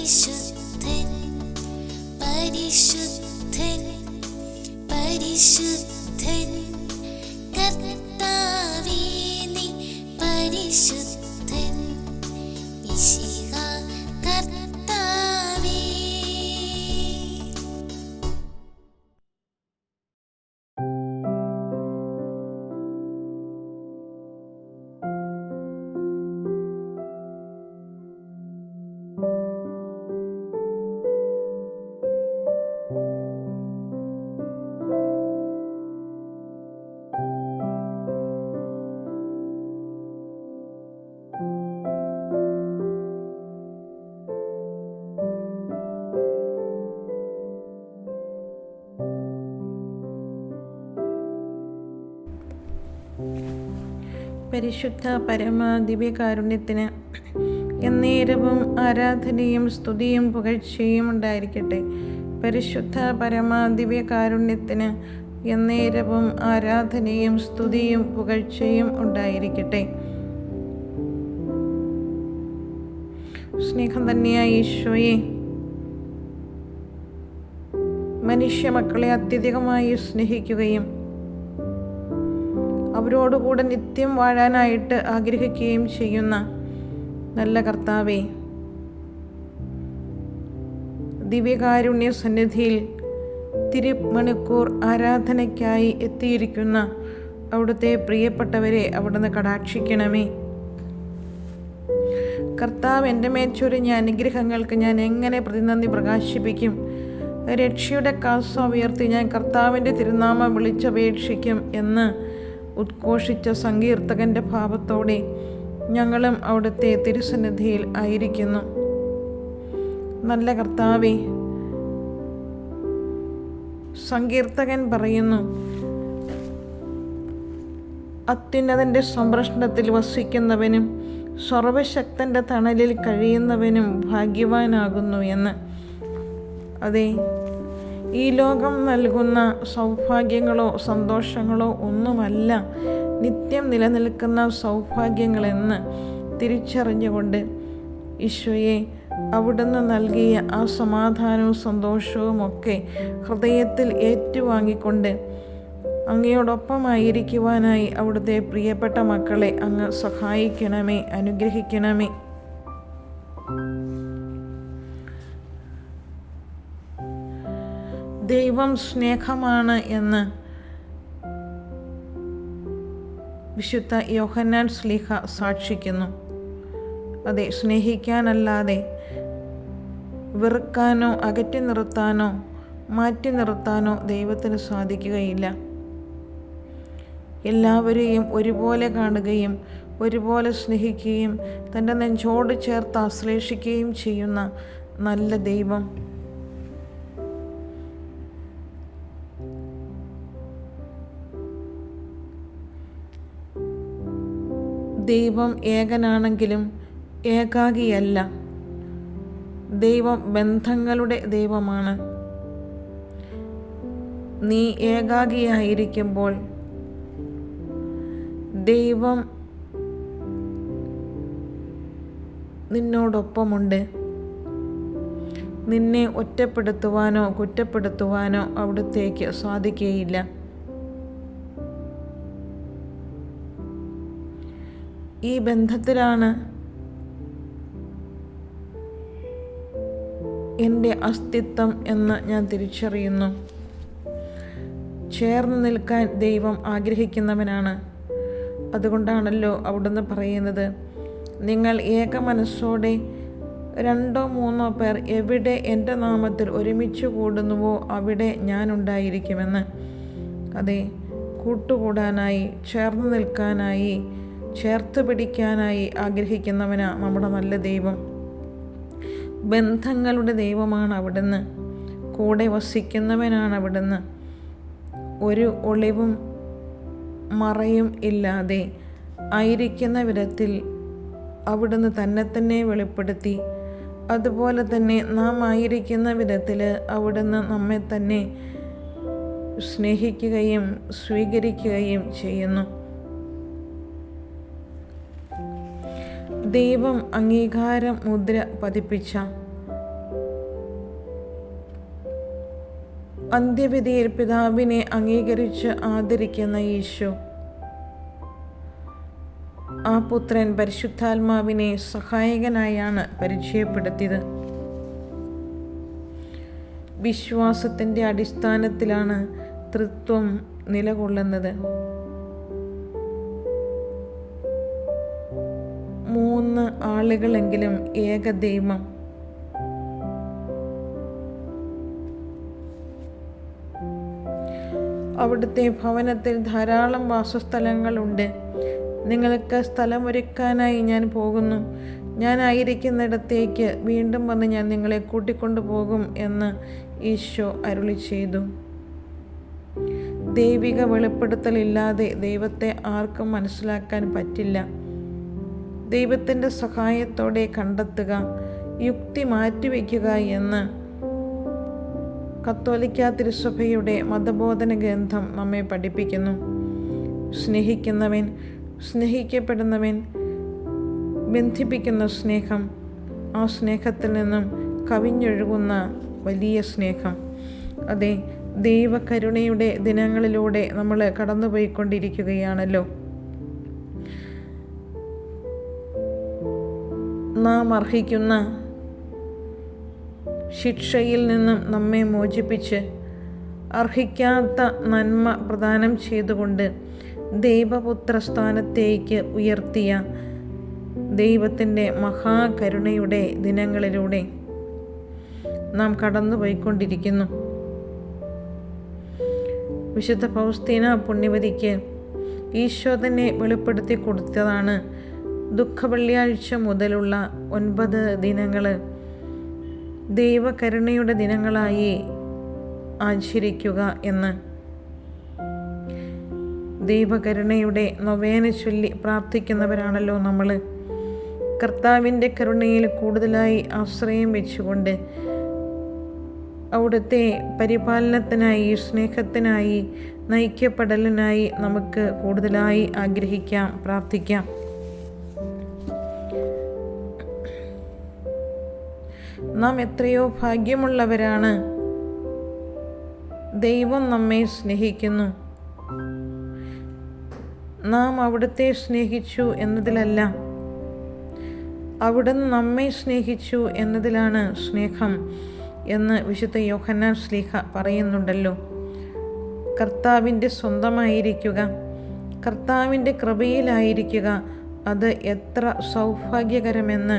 പരിശുദ്ധൻ പരിശുദ്ധൻ പരിശുദ്ധൻ കർത്താവേ നീ പരിശുദ്ധൻ മിശിഹ കർത്താവേ. പരിശുദ്ധ പരമ ദിവ്യകാരുണ്യത്തിന് എന്നേരവും ആരാധനയും സ്തുതിയും പുകഴ്ചയും ഉണ്ടായിരിക്കട്ടെ. പരിശുദ്ധ പരമ ദിവ്യകാരുണ്യത്തിന് എന്നേരവും ആരാധനയും സ്തുതിയും പുകഴ്ചയും ഉണ്ടായിരിക്കട്ടെ. സ്നേഹം തന്നെയായ ഈശോയെ, മനുഷ്യ മക്കളെ അത്യധികമായി സ്നേഹിക്കുകയും അവരോടുകൂടെ നിത്യം വാഴാനായിട്ട് ആഗ്രഹിക്കുകയും ചെയ്യുന്ന നല്ല കർത്താവേ, ദിവ്യകാരുണ്യ സന്നിധിയിൽ തിരുമണിക്കൂർ ആരാധനയ്ക്കായി എത്തിയിരിക്കുന്ന അവിടുത്തെ പ്രിയപ്പെട്ടവരെ അവിടുന്ന് കടാക്ഷിക്കണമേ. കർത്താവ് എൻ്റെ മേൽ ചൊരിഞ്ഞ അനുഗ്രഹങ്ങൾക്ക് ഞാൻ എങ്ങനെ പ്രതിനന്ദി പ്രകാശിപ്പിക്കും? രക്ഷയുടെ കാസ ഉയർത്തി ഞാൻ കർത്താവിൻ്റെ തിരുനാമം വിളിച്ചപേക്ഷിക്കും എന്ന് ഉദ്ഘോഷിച്ച സങ്കീർത്തകൻ്റെ ഭാവത്തോടെ ഞങ്ങളും അവിടുത്തെ തിരുസന്നിധിയിൽ ആയിരിക്കുന്നു. നല്ല കർത്താവേ, സങ്കീർത്തകൻ പറയുന്നു, അത്യുന്നതൻ്റെ സംരക്ഷണത്തിൽ വസിക്കുന്നവനും സർവശക്തൻ്റെ തണലിൽ കഴിയുന്നവനും ഭാഗ്യവാനാകുന്നു എന്ന്. അതെ, ഈ ലോകം നൽകുന്ന സൗഭാഗ്യങ്ങളോ സന്തോഷങ്ങളോ ഒന്നുമല്ല നിത്യം നിലനിൽക്കുന്ന സൗഭാഗ്യങ്ങളെന്ന് തിരിച്ചറിഞ്ഞുകൊണ്ട് ഈശോയെ, അവിടുന്ന് നൽകിയ ആ സമാധാനവും സന്തോഷവും ഒക്കെ ഹൃദയത്തിൽ ഏറ്റുവാങ്ങിക്കൊണ്ട് അങ്ങയോടൊപ്പമായിരിക്കുവാനായി അവിടുത്തെ പ്രിയപ്പെട്ട മക്കളെ അങ്ങ് സഹായിക്കണമേ, അനുഗ്രഹിക്കണമേ. ദൈവം സ്നേഹമാണ് എന്ന് വിശുദ്ധ യോഹന്നാൻ ശ്ലീഹ സാക്ഷിക്കുന്നു. അതെ, സ്നേഹിക്കാനല്ലാതെ വെറുക്കാനോ അകറ്റി നിർത്താനോ മാറ്റി നിർത്താനോ ദൈവത്തിന് സാധിക്കുകയില്ല. എല്ലാവരെയും ഒരുപോലെ കാണുകയും ഒരുപോലെ സ്നേഹിക്കുകയും തൻ്റെ നെഞ്ചോട് ചേർത്ത് ആശ്ലേഷിക്കുകയും ചെയ്യുന്ന നല്ല ദൈവം. ദൈവം ഏകനാണെങ്കിലും ഏകാകിയല്ല. ദൈവം ബന്ധങ്ങളുടെ ദൈവമാണ്. നീ ഏകാകിയായിരിക്കുമ്പോൾ ദൈവം നിന്നോടൊപ്പമുണ്ട്. നിന്നെ ഒറ്റപ്പെടുത്തുവാനോ കുറ്റപ്പെടുത്തുവാനോ അവിടുത്തേക്ക് സാധിക്കുകയില്ല. ഈ ബന്ധത്തിലാണ് എൻ്റെ അസ്തിത്വം എന്ന് ഞാൻ തിരിച്ചറിയുന്നു. ചേർന്ന് നിൽക്കാൻ ദൈവം ആഗ്രഹിക്കുന്നവനാണ്. അതുകൊണ്ടാണല്ലോ അവിടുന്ന് പറയുന്നത്, നിങ്ങൾ ഏക മനസ്സോടെ 2 or 3 പേർ എവിടെ എൻ്റെ നാമത്തിൽ ഒരുമിച്ച് കൂടുന്നുവോ അവിടെ ഞാനുണ്ടായിരിക്കുമെന്ന്. അതെ, കൂട്ടുകൂടാനായി, ചേർന്ന് നിൽക്കാനായി, ചേർത്ത് പിടിക്കാനായി ആഗ്രഹിക്കുന്നവനാ നമ്മുടെ നല്ല ദൈവം. ബന്ധങ്ങളുടെ ദൈവമാണ് അവിടുന്ന്. കൂടെ വസിക്കുന്നവനാണ് അവിടുന്ന്. ഒരു ഒളിവും മറയും ഇല്ലാതെ ആയിരിക്കുന്ന വിധത്തിൽ അവിടുന്ന് തന്നെ വെളിപ്പെടുത്തി, അതുപോലെ തന്നെ നാം ആയിരിക്കുന്ന വിധത്തിൽ അവിടുന്ന് നമ്മെ തന്നെ സ്നേഹിക്കുകയും സ്വീകരിക്കുകയും ചെയ്യുന്നു. ദൈവം അംഗീകാരം മുദ്ര പതിപ്പിച്ച അന്ത്യവിധിയിൽ പിതാവിനെ അംഗീകരിച്ച് ആദരിക്കുന്ന ഈശോ ആ പുത്രൻ പരിശുദ്ധാത്മാവിനെ സഹായകനായാണ് പരിചയപ്പെടുത്തിയത്. വിശ്വാസത്തിൻ്റെ അടിസ്ഥാനത്തിലാണ് ത്രിത്വം നിലകൊള്ളുന്നത്. 3 ആളുകളെങ്കിലും ഏകദൈവം. അവിടുത്തെ ഭവനത്തിൽ ധാരാളം വാസസ്ഥലങ്ങളുണ്ട്. നിങ്ങൾക്ക് സ്ഥലമൊരുക്കാനായി ഞാൻ പോകുന്നു. ഞാനായിരിക്കുന്നിടത്തേക്ക് വീണ്ടും വന്ന് ഞാൻ നിങ്ങളെ കൂട്ടിക്കൊണ്ടു പോകും എന്ന് ഈശോ അരുളി ചെയ്തു. ദൈവിക വെളിപ്പെടുത്തലില്ലാതെ ദൈവത്തെ ആർക്കും മനസ്സിലാക്കാൻ പറ്റില്ല. ദൈവത്തിൻ്റെ സഹായത്തോടെ കണ്ടെത്തുക, യുക്തി മാറ്റിവെക്കുക എന്ന് കത്തോലിക്ക തിരുസഭയുടെ മതബോധന ഗ്രന്ഥം നമ്മെ പഠിപ്പിക്കുന്നു. സ്നേഹിക്കുന്നവൻ, സ്നേഹിക്കപ്പെടുന്നവൻ, ബന്ധിപ്പിക്കുന്ന സ്നേഹം, ആ സ്നേഹത്തിൽ നിന്നും കവിഞ്ഞൊഴുകുന്ന വലിയ സ്നേഹം. അതെ, ദൈവകരുണയുടെ ദിനങ്ങളിലൂടെ നമ്മൾ കടന്നുപോയിക്കൊണ്ടിരിക്കുകയാണല്ലോ. നാം അർഹിക്കുന്ന ശിക്ഷയിൽ നിന്നും നമ്മെ മോചിപ്പിച്ച് അർഹിക്കാത്ത നന്മ പ്രദാനം ചെയ്തുകൊണ്ട് ദൈവപുത്ര സ്ഥാനത്തേക്ക് ഉയർത്തിയ ദൈവത്തിൻ്റെ മഹാകരുണയുടെ ദിനങ്ങളിലൂടെ നാം കടന്നുപോയിക്കൊണ്ടിരിക്കുന്നു. വിശുദ്ധ ഫൗസ്തീന പുണ്യവതിക്ക് ഈശോ തന്നെ വെളിപ്പെടുത്തി കൊടുത്തതാണ് ദുഃഖവെള്ളിയാഴ്ച മുതലുള്ള 9 ദിനങ്ങൾ ദൈവകരുണയുടെ ദിനങ്ങളായി ആചരിക്കുക എന്ന്. ദൈവകരുണയുടെ നൊവേന ചൊല്ലി പ്രാർത്ഥിക്കുന്നവരാണല്ലോ നമ്മൾ. കർത്താവിൻ്റെ കരുണയിൽ കൂടുതലായി ആശ്രയം വെച്ചുകൊണ്ട് അവിടുത്തെ പരിപാലനത്തിനായി, സ്നേഹത്തിനായി, നയിക്കപ്പെടലിനായി നമുക്ക് കൂടുതലായി ആഗ്രഹിക്കാം, പ്രാർത്ഥിക്കാം. നാം എത്രയോ ഭാഗ്യമുള്ളവരാണ്. ദൈവം നമ്മെ സ്നേഹിക്കുന്നു. നാം അവിടുത്തെ സ്നേഹിച്ചു എന്നതിലല്ല, അവിടുന്ന് നമ്മെ സ്നേഹിച്ചു എന്നതിലാണ് സ്നേഹം എന്ന് വിശുദ്ധ യോഹന്നാൻ ശ്ലീഹ പറയുന്നുണ്ടല്ലോ. കർത്താവിൻ്റെ സ്വന്തമായിരിക്കുക, കർത്താവിൻ്റെ കൃപയിലായിരിക്കുക, അത് എത്ര സൗഭാഗ്യകരമെന്ന്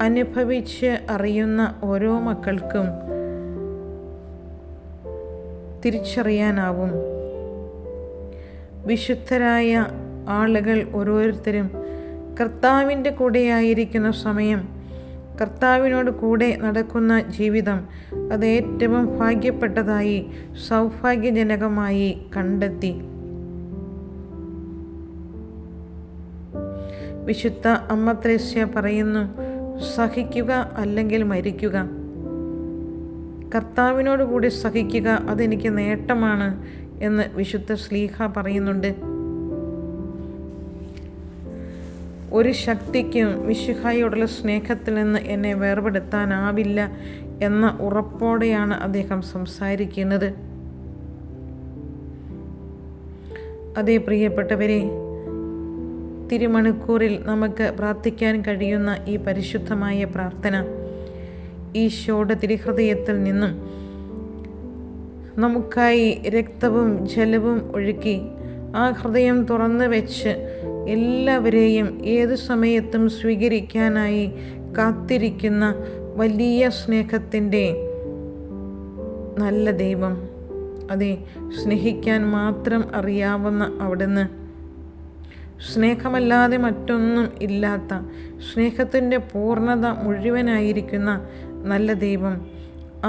അനുഭവിച്ച് അറിയുന്ന ഓരോ മക്കൾക്കും തിരിച്ചറിയാനാവും. വിശുദ്ധരായ ആളുകൾ ഓരോരുത്തരും കർത്താവിൻ്റെ കൂടെയായിരിക്കുന്ന സമയം, കർത്താവിനോട് കൂടെ നടക്കുന്ന ജീവിതം, അത് ഏറ്റവും ഭാഗ്യപ്പെട്ടതായി, സൗഭാഗ്യജനകമായി കണ്ടെത്തി. വിശുദ്ധ അമ്മ ത്രേസ്യ പറയുന്നു, സഹിക്കുക അല്ലെങ്കിൽ മരിക്കുക. കർത്താവിനോട് കൂടി സഹിക്കുക, അതെനിക്ക് നേട്ടമാണ് എന്ന് വിശുദ്ധ ശ്ലീഹ പറയുന്നുണ്ട്. ഒരു ശക്തിക്കും മിശിഹായോടുള്ള സ്നേഹത്തിൽ നിന്ന് എന്നെ വേർപെടുത്താനാവില്ല എന്ന ഉറപ്പോടെയാണ് അദ്ദേഹം സംസാരിക്കുന്നത്. അതേ പ്രിയപ്പെട്ടവരെ, തിരുമണിക്കൂറിൽ നമുക്ക് പ്രാർത്ഥിക്കാൻ കഴിയുന്ന ഈ പരിശുദ്ധമായ പ്രാർത്ഥന ഈശോയുടെ തിരുഹൃദയത്തിൽ നിന്നും നമുക്കായി രക്തവും ജലവും ഒഴുക്കി ആ ഹൃദയം തുറന്നു വെച്ച് എല്ലാവരെയും ഏതു സമയത്തും സ്വീകരിക്കാനായി കാത്തിരിക്കുന്ന വലിയ സ്നേഹത്തിൻ്റെ നല്ല ദൈവം, അതെ, സ്നേഹിക്കാൻ മാത്രം അറിയാവുന്ന അവിടുന്ന്, സ്നേഹമല്ലാതെ മറ്റൊന്നും ഇല്ലാത്ത, സ്നേഹത്തിൻ്റെ പൂർണ്ണത മുഴുവനായിരിക്കുന്ന നല്ല ദൈവം,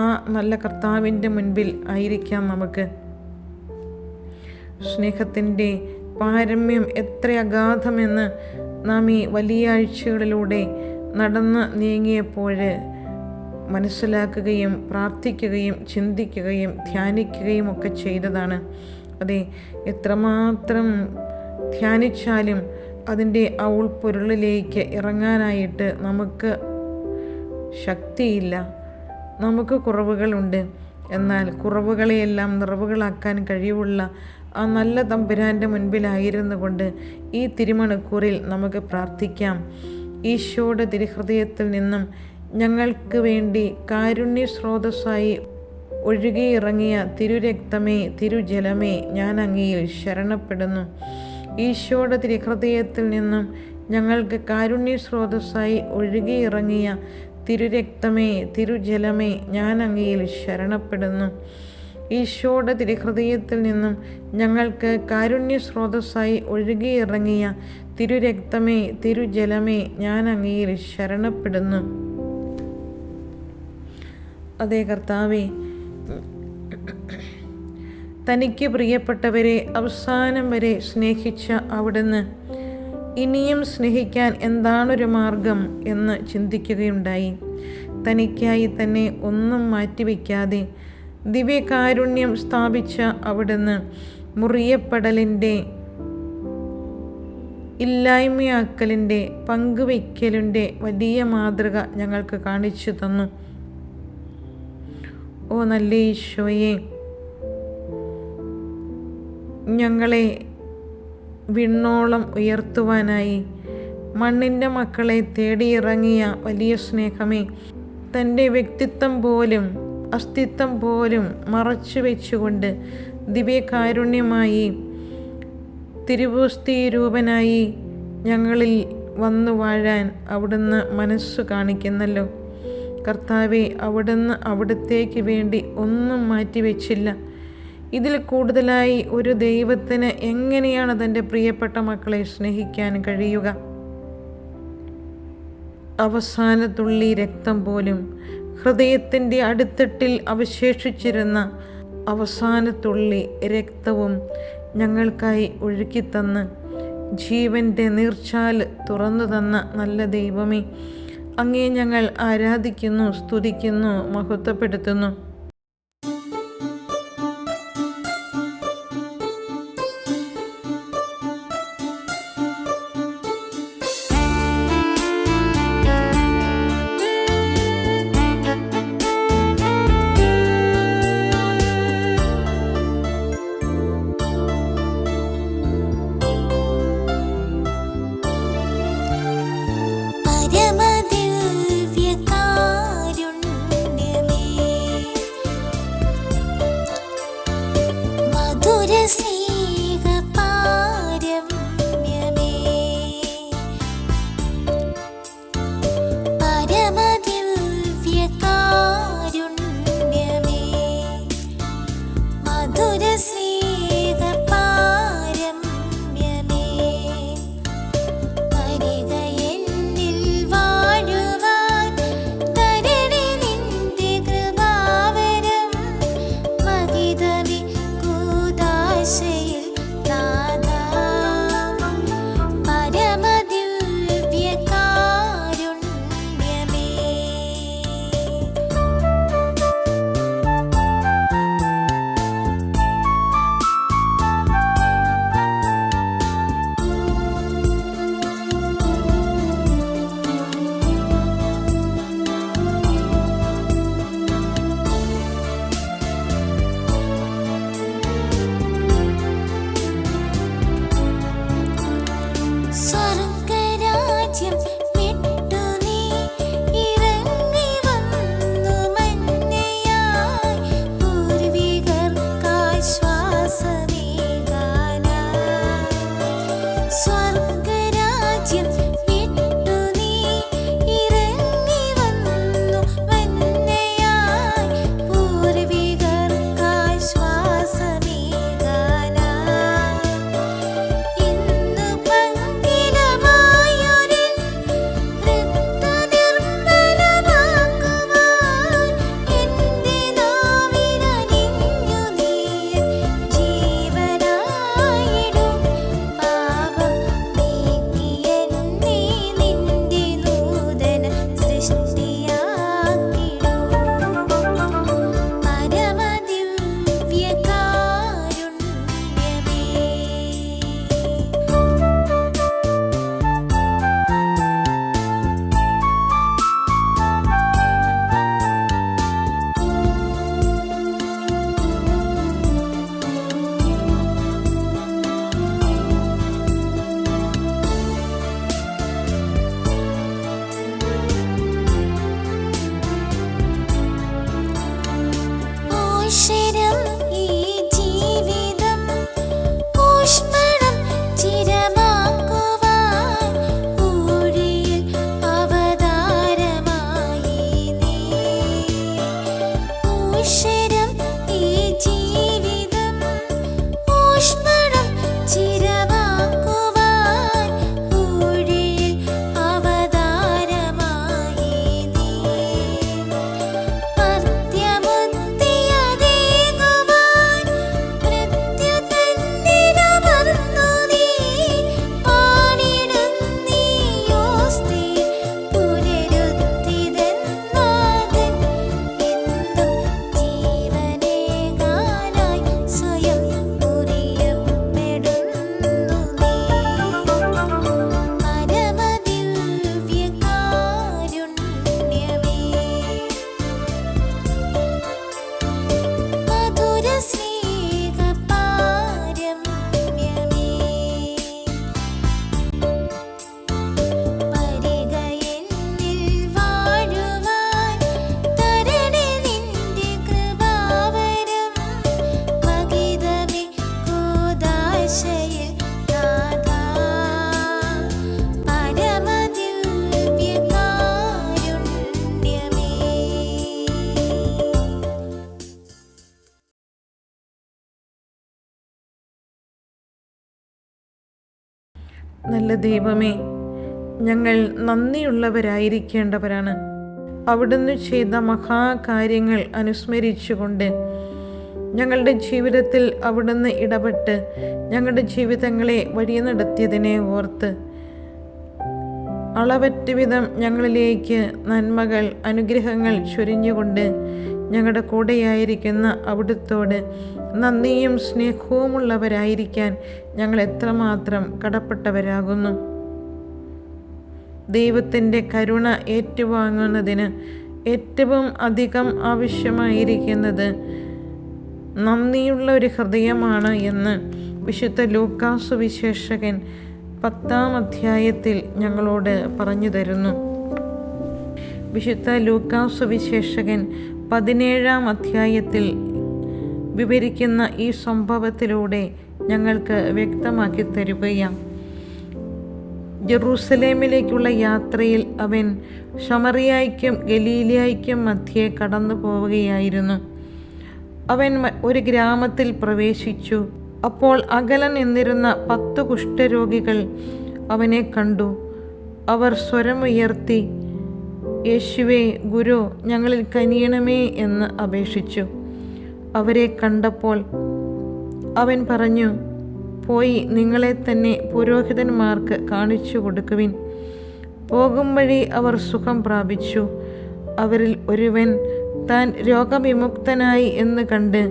ആ നല്ല കർത്താവിൻ്റെ മുൻപിൽ ആയിരിക്കാം നമുക്ക്. സ്നേഹത്തിൻ്റെ പാരമ്യം എത്ര അഗാധമെന്ന് നാം ഈ വലിയ ആഴ്ചകളിലൂടെ നടന്ന് നീങ്ങിയപ്പോൾ മനസ്സിലാക്കുകയും പ്രാർത്ഥിക്കുകയും ചിന്തിക്കുകയും ധ്യാനിക്കുകയും ഒക്കെ ചെയ്തതാണ്. അതെ, എത്രമാത്രം ധ്യാനിച്ചാലും അതിൻ്റെ ആ ഉൾപ്പൊരുളിലേക്ക് ഇറങ്ങാനായിട്ട് നമുക്ക് ശക്തിയില്ല. നമുക്ക് കുറവുകളുണ്ട്. എന്നാൽ കുറവുകളെയെല്ലാം നിറവുകളാക്കാൻ കഴിവുള്ള ആ നല്ല തമ്പുരാൻ്റെ മുൻപിലായിരുന്നു കൊണ്ട് ഈ തിരുമണിക്കൂറിൽ നമുക്ക് പ്രാർത്ഥിക്കാം. ഈശോയുടെ തിരുഹൃദയത്തിൽ നിന്നും ഞങ്ങൾക്ക് വേണ്ടി കാരുണ്യ സ്രോതസ്സായി ഒഴുകിയിറങ്ങിയ തിരുരക്തമേ, തിരുജലമേ, ഞാൻ അങ്ങയിൽ ശരണപ്പെടുന്നു. ഈശോയുടെ തിരുഹൃദയത്തിൽ നിന്നും ഞങ്ങൾക്ക് കാരുണ്യ സ്രോതസ്സായി ഒഴുകിയിറങ്ങിയ തിരുരക്തമേ, തിരുജലമേ, ഞാൻ അങ്ങയിൽ ശരണപ്പെടുന്നു. ഈശോയുടെ തിരുഹൃദയത്തിൽ നിന്നും ഞങ്ങൾക്ക് കാരുണ്യ സ്രോതസ്സായി ഒഴുകിയിറങ്ങിയ തിരുരക്തമേ, തിരുജലമേ, ഞാൻ അങ്ങയിൽ ശരണപ്പെടുന്നു. അതേ കർത്താവേ, തനിക്ക് പ്രിയപ്പെട്ടവരെ അവസാനം വരെ സ്നേഹിച്ച അവിടുന്ന് ഇനിയും സ്നേഹിക്കാൻ എന്താണൊരു മാർഗം എന്ന് ചിന്തിക്കുകയുണ്ടായി. തനിക്കായി തന്നെ ഒന്നും മാറ്റിവെക്കാതെ ദിവ്യകാരുണ്യം സ്ഥാപിച്ച അവിടുന്ന് മുറിയപ്പെടലിൻ്റെ, ഇല്ലായ്മയാക്കലിൻ്റെ, പങ്കുവയ്ക്കലിൻ്റെ വലിയ മാതൃക ഞങ്ങൾക്ക് കാണിച്ചു തന്നു. ഓ നല്ല ഈശോയെ, ഞങ്ങളെ വിണ്ണോളം ഉയർത്തുവാനായി മണ്ണിൻ്റെ മക്കളെ തേടിയിറങ്ങിയ വലിയ സ്നേഹമേ, തൻ്റെ വ്യക്തിത്വം പോലും അസ്തിത്വം പോലും മറച്ചു വെച്ചുകൊണ്ട് ദിവ്യകാരുണ്യമായി തിരുവോസ്തിരൂപനായി ഞങ്ങളിൽ വന്നു വാഴാൻ അവിടുന്ന് മനസ്സ് കാണിക്കുന്നല്ലോ. കർത്താവെ, അവിടുന്ന് അവിടത്തേക്ക് വേണ്ടി ഒന്നും മാറ്റിവെച്ചില്ല. ഇതിൽ കൂടുതലായി ഒരു ദൈവത്തിന് എങ്ങനെയാണ് തൻ്റെ പ്രിയപ്പെട്ട മക്കളെ സ്നേഹിക്കാൻ കഴിയുക? അവസാനത്തുള്ളി രക്തം പോലും, ഹൃദയത്തിൻ്റെ അടിത്തട്ടിൽ അവശേഷിച്ചിരുന്ന അവസാനത്തുള്ളി രക്തവും ഞങ്ങൾക്കായി ഒഴുക്കിത്തന്ന് ജീവൻ്റെ നീർച്ചാൽ തുറന്നു തന്ന നല്ല ദൈവമേ, അങ്ങേ ഞങ്ങൾ ആരാധിക്കുന്നു, സ്തുതിക്കുന്നു, മഹത്വപ്പെടുത്തുന്നു. പരമദിവ്യകാരുണ്യമേ, നല്ല ദൈവമേ, ഞങ്ങൾ നന്ദിയുള്ളവരായിരിക്കേണ്ടവരാണ്. അവിടുന്ന് ചെയ്ത മഹാകാര്യങ്ങൾ അനുസ്മരിച്ചുകൊണ്ട് ഞങ്ങളുടെ ജീവിതത്തിൽ അവിടുന്ന് ഇടപെട്ട് ഞങ്ങളുടെ ജീവിതങ്ങളെ വഴി നടത്തിയതിനെ ഓർത്ത് അളവറ്റ വിധം ഞങ്ങളിലേക്ക് നന്മകൾ, അനുഗ്രഹങ്ങൾ ചൊരിഞ്ഞുകൊണ്ട് ഞങ്ങളുടെ കൂടെയായിരിക്കുന്ന അവിടുത്തോട് നന്ദിയും സ്നേഹവുമുള്ളവരായിരിക്കാൻ ഞങ്ങൾ എത്രമാത്രം കടപ്പെട്ടവരാകുന്നു. ദൈവത്തിൻ്റെ കരുണ ഏറ്റുവാങ്ങുന്നതിന് ഏറ്റവും അധികം ആവശ്യമായിരിക്കുന്നത് നന്ദിയുള്ള ഒരു ഹൃദയമാണ് എന്ന് വിശുദ്ധ ലൂക്കാസ് സുവിശേഷകൻ 10-ാം അധ്യായത്തിൽ ഞങ്ങളോട് പറഞ്ഞു തരുന്നു. വിശുദ്ധ ലൂക്കാസ് സുവിശേഷകൻ 17-ാം അധ്യായത്തിൽ വിവരിക്കുന്ന ഈ സംഭവത്തിലൂടെ ഞങ്ങൾക്ക് വ്യക്തമാക്കി തരുകയാണ്. ജെറൂസലേമിലേക്കുള്ള യാത്രയിൽ അവൻ ശമറിയായ്ക്കും ഗലീലയായ്ക്കും മധ്യേ കടന്നു പോവുകയായിരുന്നു. അവൻ ഒരു ഗ്രാമത്തിൽ പ്രവേശിച്ചു. അപ്പോൾ അകലെ നിന്നിരുന്ന 10 കുഷ്ഠരോഗികൾ അവനെ കണ്ടു. അവർ സ്വരമുയർത്തി, യേശുവേ, ഗുരു, ഞങ്ങളിൽ കനിയണമേ എന്ന് അപേക്ഷിച്ചു. അവരെ കണ്ടപ്പോൾ അവൻ പറഞ്ഞു, പോയി നിങ്ങളെ തന്നെ പുരോഹിതന്മാർക്ക് കാണിച്ചു കൊടുക്കുവിൻ. പോകും വഴി അവർ സുഖം പ്രാപിച്ചു. അവരിൽ ഒരുവൻ താൻ രോഗവിമുക്തനായി എന്ന് കണ്ട്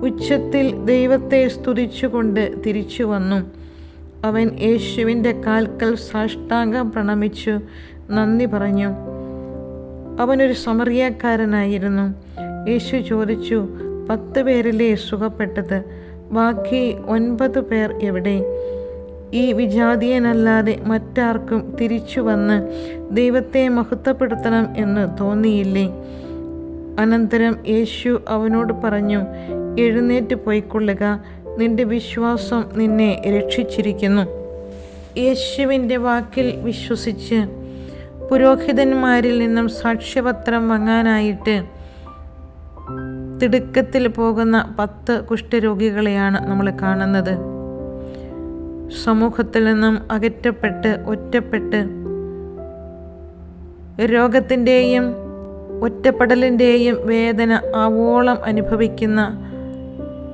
ഉച്ചത്തിൽ ദൈവത്തെ സ്തുതിച്ചുകൊണ്ട് തിരിച്ചു വന്നു. അവൻ യേശുവിൻ്റെ കാൽക്കൽ സാഷ്ടാംഗം പ്രണമിച്ചു നന്ദി പറഞ്ഞു. അവനൊരു സമറിയക്കാരനായിരുന്നു. യേശു ചോദിച്ചു, 10 പേരിലെ സുഖപ്പെട്ടത്? ബാക്കി 9 പേർ എവിടെ? ഈ വിജാതീയനല്ലാതെ മറ്റാർക്കും തിരിച്ചു വന്ന് ദൈവത്തെ മഹത്വപ്പെടുത്തണം എന്ന് തോന്നിയില്ലേ? അനന്തരം യേശു അവനോട് പറഞ്ഞു, എഴുന്നേറ്റ് പോയിക്കൊള്ളുക, നിന്റെ വിശ്വാസം നിന്നെ രക്ഷിച്ചിരിക്കുന്നു. യേശുവിൻ്റെ വാക്കിൽ വിശ്വസിച്ച് പുരോഹിതന്മാരിൽ നിന്നും സാക്ഷ്യപത്രം വാങ്ങാനായിട്ട് തിടുക്കത്തിൽ പോകുന്ന 10 കുഷ്ഠരോഗികളെയാണ് നമ്മൾ കാണുന്നത്. സമൂഹത്തിൽ നിന്നും അകറ്റപ്പെട്ട് ഒറ്റപ്പെട്ട് രോഗത്തിൻ്റെയും ഒറ്റപ്പെടലിൻ്റെയും വേദന ആവോളം അനുഭവിക്കുന്ന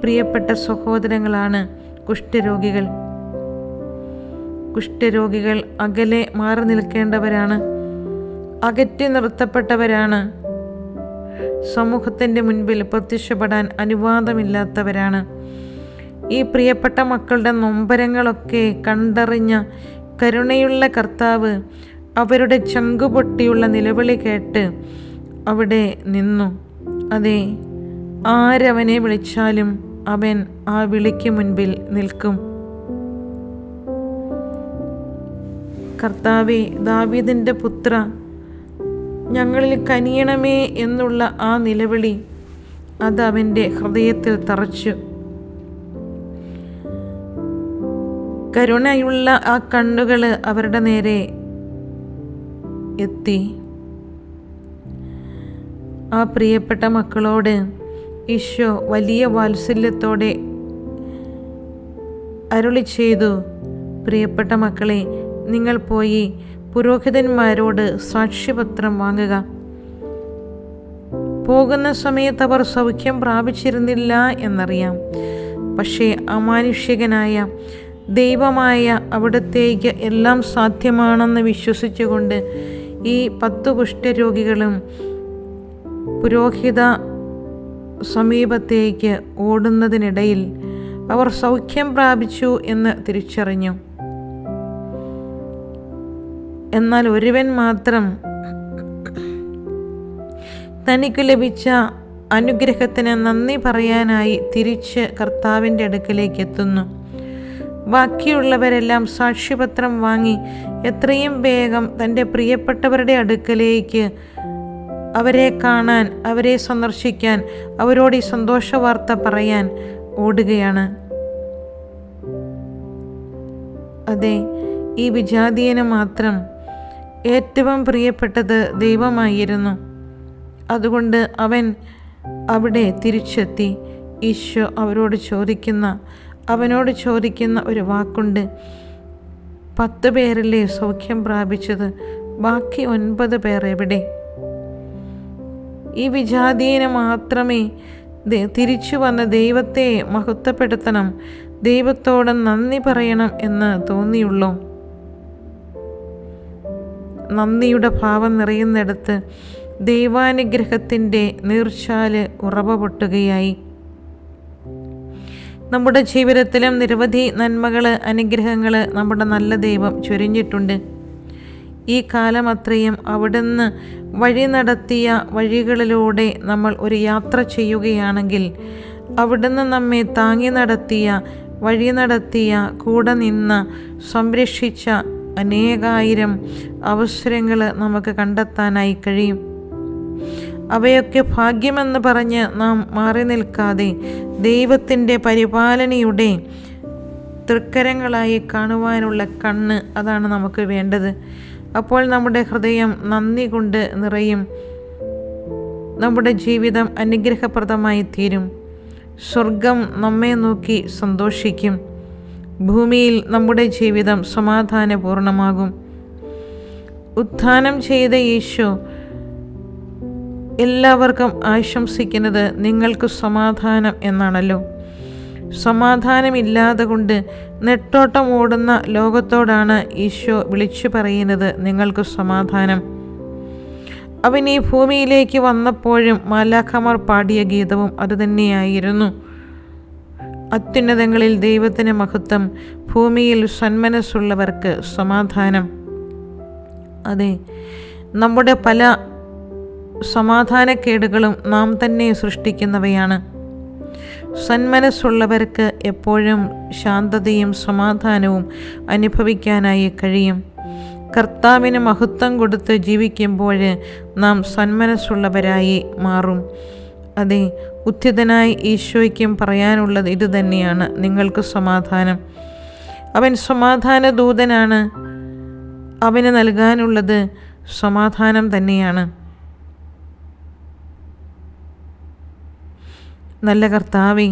പ്രിയപ്പെട്ട സഹോദരങ്ങളാണ് കുഷ്ഠരോഗികൾ. കുഷ്ഠരോഗികൾ അകലെ മാറി നിൽക്കേണ്ടവരാണ്, അകറ്റി നിർത്തപ്പെട്ടവരാണ്, സമൂഹത്തിൻ്റെ മുൻപിൽ പ്രത്യക്ഷപ്പെടാൻ അനുവാദമില്ലാത്തവരാണ്. ഈ പ്രിയപ്പെട്ട മക്കളുടെ നൊമ്പരങ്ങളൊക്കെ കണ്ടറിഞ്ഞ കരുണയുള്ള കർത്താവ് അവരുടെ ചങ്കുപൊട്ടിയുള്ള നിലവിളി കേട്ട് അവിടെ നിന്നു. അതെ, ആരവനെ വിളിച്ചാലും അവൻ ആ വിളിക്ക് മുൻപിൽ നിൽക്കും. കർത്താവേ, ദാവീദിൻ്റെ പുത്ര, ഞങ്ങളിൽ കനിയണമേ എന്നുള്ള ആ നിലവിളി അത് അവൻ്റെ ഹൃദയത്തിൽ തറച്ചു. കരുണയുള്ള ആ കണ്ണുകൾ അവരുടെ നേരെ എത്തി. ആ പ്രിയപ്പെട്ട മക്കളോട് ഈശോ വലിയ വാത്സല്യത്തോടെ അരുളി ചെയ്തു, പ്രിയപ്പെട്ട മക്കളെ, നിങ്ങൾ പോയി പുരോഹിതന്മാരോട് സാക്ഷ്യപത്രം വാങ്ങുക. പോകുന്ന സമയത്ത് അവർ സൗഖ്യം പ്രാപിച്ചിരുന്നില്ല എന്നറിയാം. പക്ഷേ അമാനുഷികനായ ദൈവമായ അവിടത്തേക്ക് എല്ലാം സാധ്യമാണെന്ന് വിശ്വസിച്ചുകൊണ്ട് ഈ 10 കുഷ്ഠരോഗികളും പുരോഹിത സമീപത്തേക്ക് ഓടുന്നതിനിടയിൽ അവർ സൗഖ്യം പ്രാപിച്ചു എന്ന് തിരിച്ചറിഞ്ഞു. എന്നാൽ ഒരുവൻ മാത്രം തനിക്ക് ലഭിച്ച അനുഗ്രഹത്തിന് നന്ദി പറയാനായി തിരിച്ച് കർത്താവിൻ്റെ അടുക്കലേക്ക് എത്തുന്നു. ബാക്കിയുള്ളവരെല്ലാം സാക്ഷ്യപത്രം വാങ്ങി എത്രയും വേഗം തൻ്റെ പ്രിയപ്പെട്ടവരുടെ അടുക്കലേക്ക് അവരെ കാണാൻ, അവരെ സന്ദർശിക്കാൻ, അവരോട് ഈ സന്തോഷ വാർത്ത പറയാൻ ഓടുകയാണ്. അതെ, ഈ വിജാതീയന് മാത്രം ഏറ്റവും പ്രിയപ്പെട്ടത് ദൈവമായിരുന്നു. അതുകൊണ്ട് അവൻ അവിടെ തിരിച്ചെത്തി. ഈശോ അവനോട് ചോദിക്കുന്ന ഒരു വാക്കുണ്ട്, 10 പേരല്ലേ സൗഖ്യം പ്രാപിച്ചത്? ബാക്കി 9 പേർ എവിടെ? ഈ വിജാതീയന് മാത്രമേ തിരിച്ചു വന്ന ദൈവത്തെ മഹത്വപ്പെടുത്തണം, ദൈവത്തോട് നന്ദി പറയണം എന്ന് തോന്നിയുള്ളൂ. നന്ദിയുടെ ഭാവം നിറയുന്നിടത്ത് ദൈവാനുഗ്രഹത്തിൻ്റെ നീർച്ചാല് ഉറവ പൊട്ടുകയായി. നമ്മുടെ ജീവിതത്തിലും നിരവധി നന്മകൾ, അനുഗ്രഹങ്ങൾ നമ്മുടെ നല്ല ദൈവം ചൊരിഞ്ഞിട്ടുണ്ട്. ഈ കാലം അത്രയും അവിടുന്ന് വഴി നടത്തിയ വഴികളിലൂടെ നമ്മൾ ഒരു യാത്ര ചെയ്യുകയാണെങ്കിൽ, അവിടുന്ന് നമ്മെ താങ്ങി നടത്തിയ, വഴി നടത്തിയ, കൂടെ നിന്ന് സംരക്ഷിച്ച അനേകായിരം അവസരങ്ങൾ നമുക്ക് കണ്ടെത്താനായി കഴിയും. അവയൊക്കെ ഭാഗ്യമെന്ന് പറഞ്ഞ് നാം മാറി നിൽക്കാതെ ദൈവത്തിൻ്റെ പരിപാലനയുടെ തൃക്കരങ്ങളായി കാണുവാനുള്ള കണ്ണ്, അതാണ് നമുക്ക് വേണ്ടത്. അപ്പോൾ നമ്മുടെ ഹൃദയം നന്ദി കൊണ്ട് നിറയും, നമ്മുടെ ജീവിതം അനുഗ്രഹപ്രദമായി തീരും. സ്വർഗം നമ്മെ നോക്കി സന്തോഷിക്കും. ഭൂമിയിൽ നമ്മുടെ ജീവിതം സമാധാനപൂർണമാകും. ഉത്ഥാനം ചെയ്ത യേശു എല്ലാവർക്കും ആശംസിക്കുന്നത് നിങ്ങൾക്ക് സമാധാനം എന്നാണല്ലോ. സമാധാനമില്ലാതെ കൊണ്ട് നെട്ടോട്ടം ഓടുന്ന ലോകത്തോടാണ് ഈശോ വിളിച്ചു പറയുന്നത്, നിങ്ങൾക്ക് സമാധാനം. അവൻ ഈ ഭൂമിയിലേക്ക് വന്നപ്പോഴും മാലാഖമാർ പാടിയ ഗീതവും അതുതന്നെയായിരുന്നു. അത്യുന്നതങ്ങളിൽ ദൈവത്തിന് മഹത്വം, ഭൂമിയിൽ സന്മനസ്സുള്ളവർക്ക് സമാധാനം. അതെ, നമ്മുടെ പല സമാധാനക്കേടുകളും നാം തന്നെ സൃഷ്ടിക്കുന്നവയാണ്. സന്മനസ്സുള്ളവർക്ക് എപ്പോഴും ശാന്തതയും സമാധാനവും അനുഭവിക്കാനായി കഴിയും. കർത്താവിന് മഹത്വം കൊടുത്ത് ജീവിക്കുമ്പോൾ നാം സന്മനസ്സുള്ളവരായി മാറും. അതെ, ഉത്ഥിതനായ ഈശോയ്ക്കും പറയാനുള്ളത് ഇതുതന്നെയാണ്, നിങ്ങൾക്ക് സമാധാനം. അവൻ സമാധാന ദൂതനാണ്. അവന് നൽകാനുള്ളത് സമാധാനം തന്നെയാണ്. നല്ല കർത്താവേ,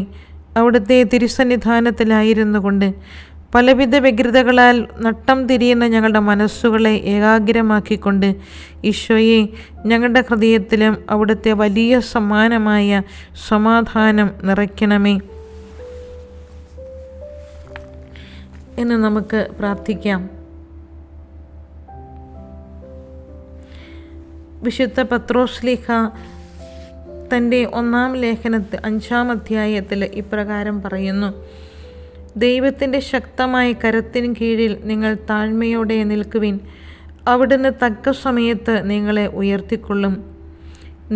അവിടുത്തെ തിരുസന്നിധാനത്തിലായിരുന്നു കൊണ്ട് പലവിധ വ്യഗ്രതകളാൽ നട്ടം തിരിയുന്ന ഞങ്ങളുടെ മനസ്സുകളെ ഏകാഗ്രമാക്കിക്കൊണ്ട് ഈശോയെ, ഞങ്ങളുടെ ഹൃദയത്തിലും അവിടുത്തെ വലിയ സമ്മാനമായ സമാധാനം നിറയ്ക്കണമേ എന്ന് നമുക്ക് പ്രാർത്ഥിക്കാം. വിശുദ്ധ പത്രോസ്ലീഹ തൻ്റെ 1-ാം ലേഖനത്തിൽ 5-ാം അധ്യായത്തിൽ ഇപ്രകാരം പറയുന്നു: ദൈവത്തിൻ്റെ ശക്തമായ കരത്തിന് കീഴിൽ നിങ്ങൾ താഴ്മയോടെ നിൽക്കുവിൻ. അവിടുന്ന് തക്ക സമയത്ത് നിങ്ങളെ ഉയർത്തിക്കൊള്ളും.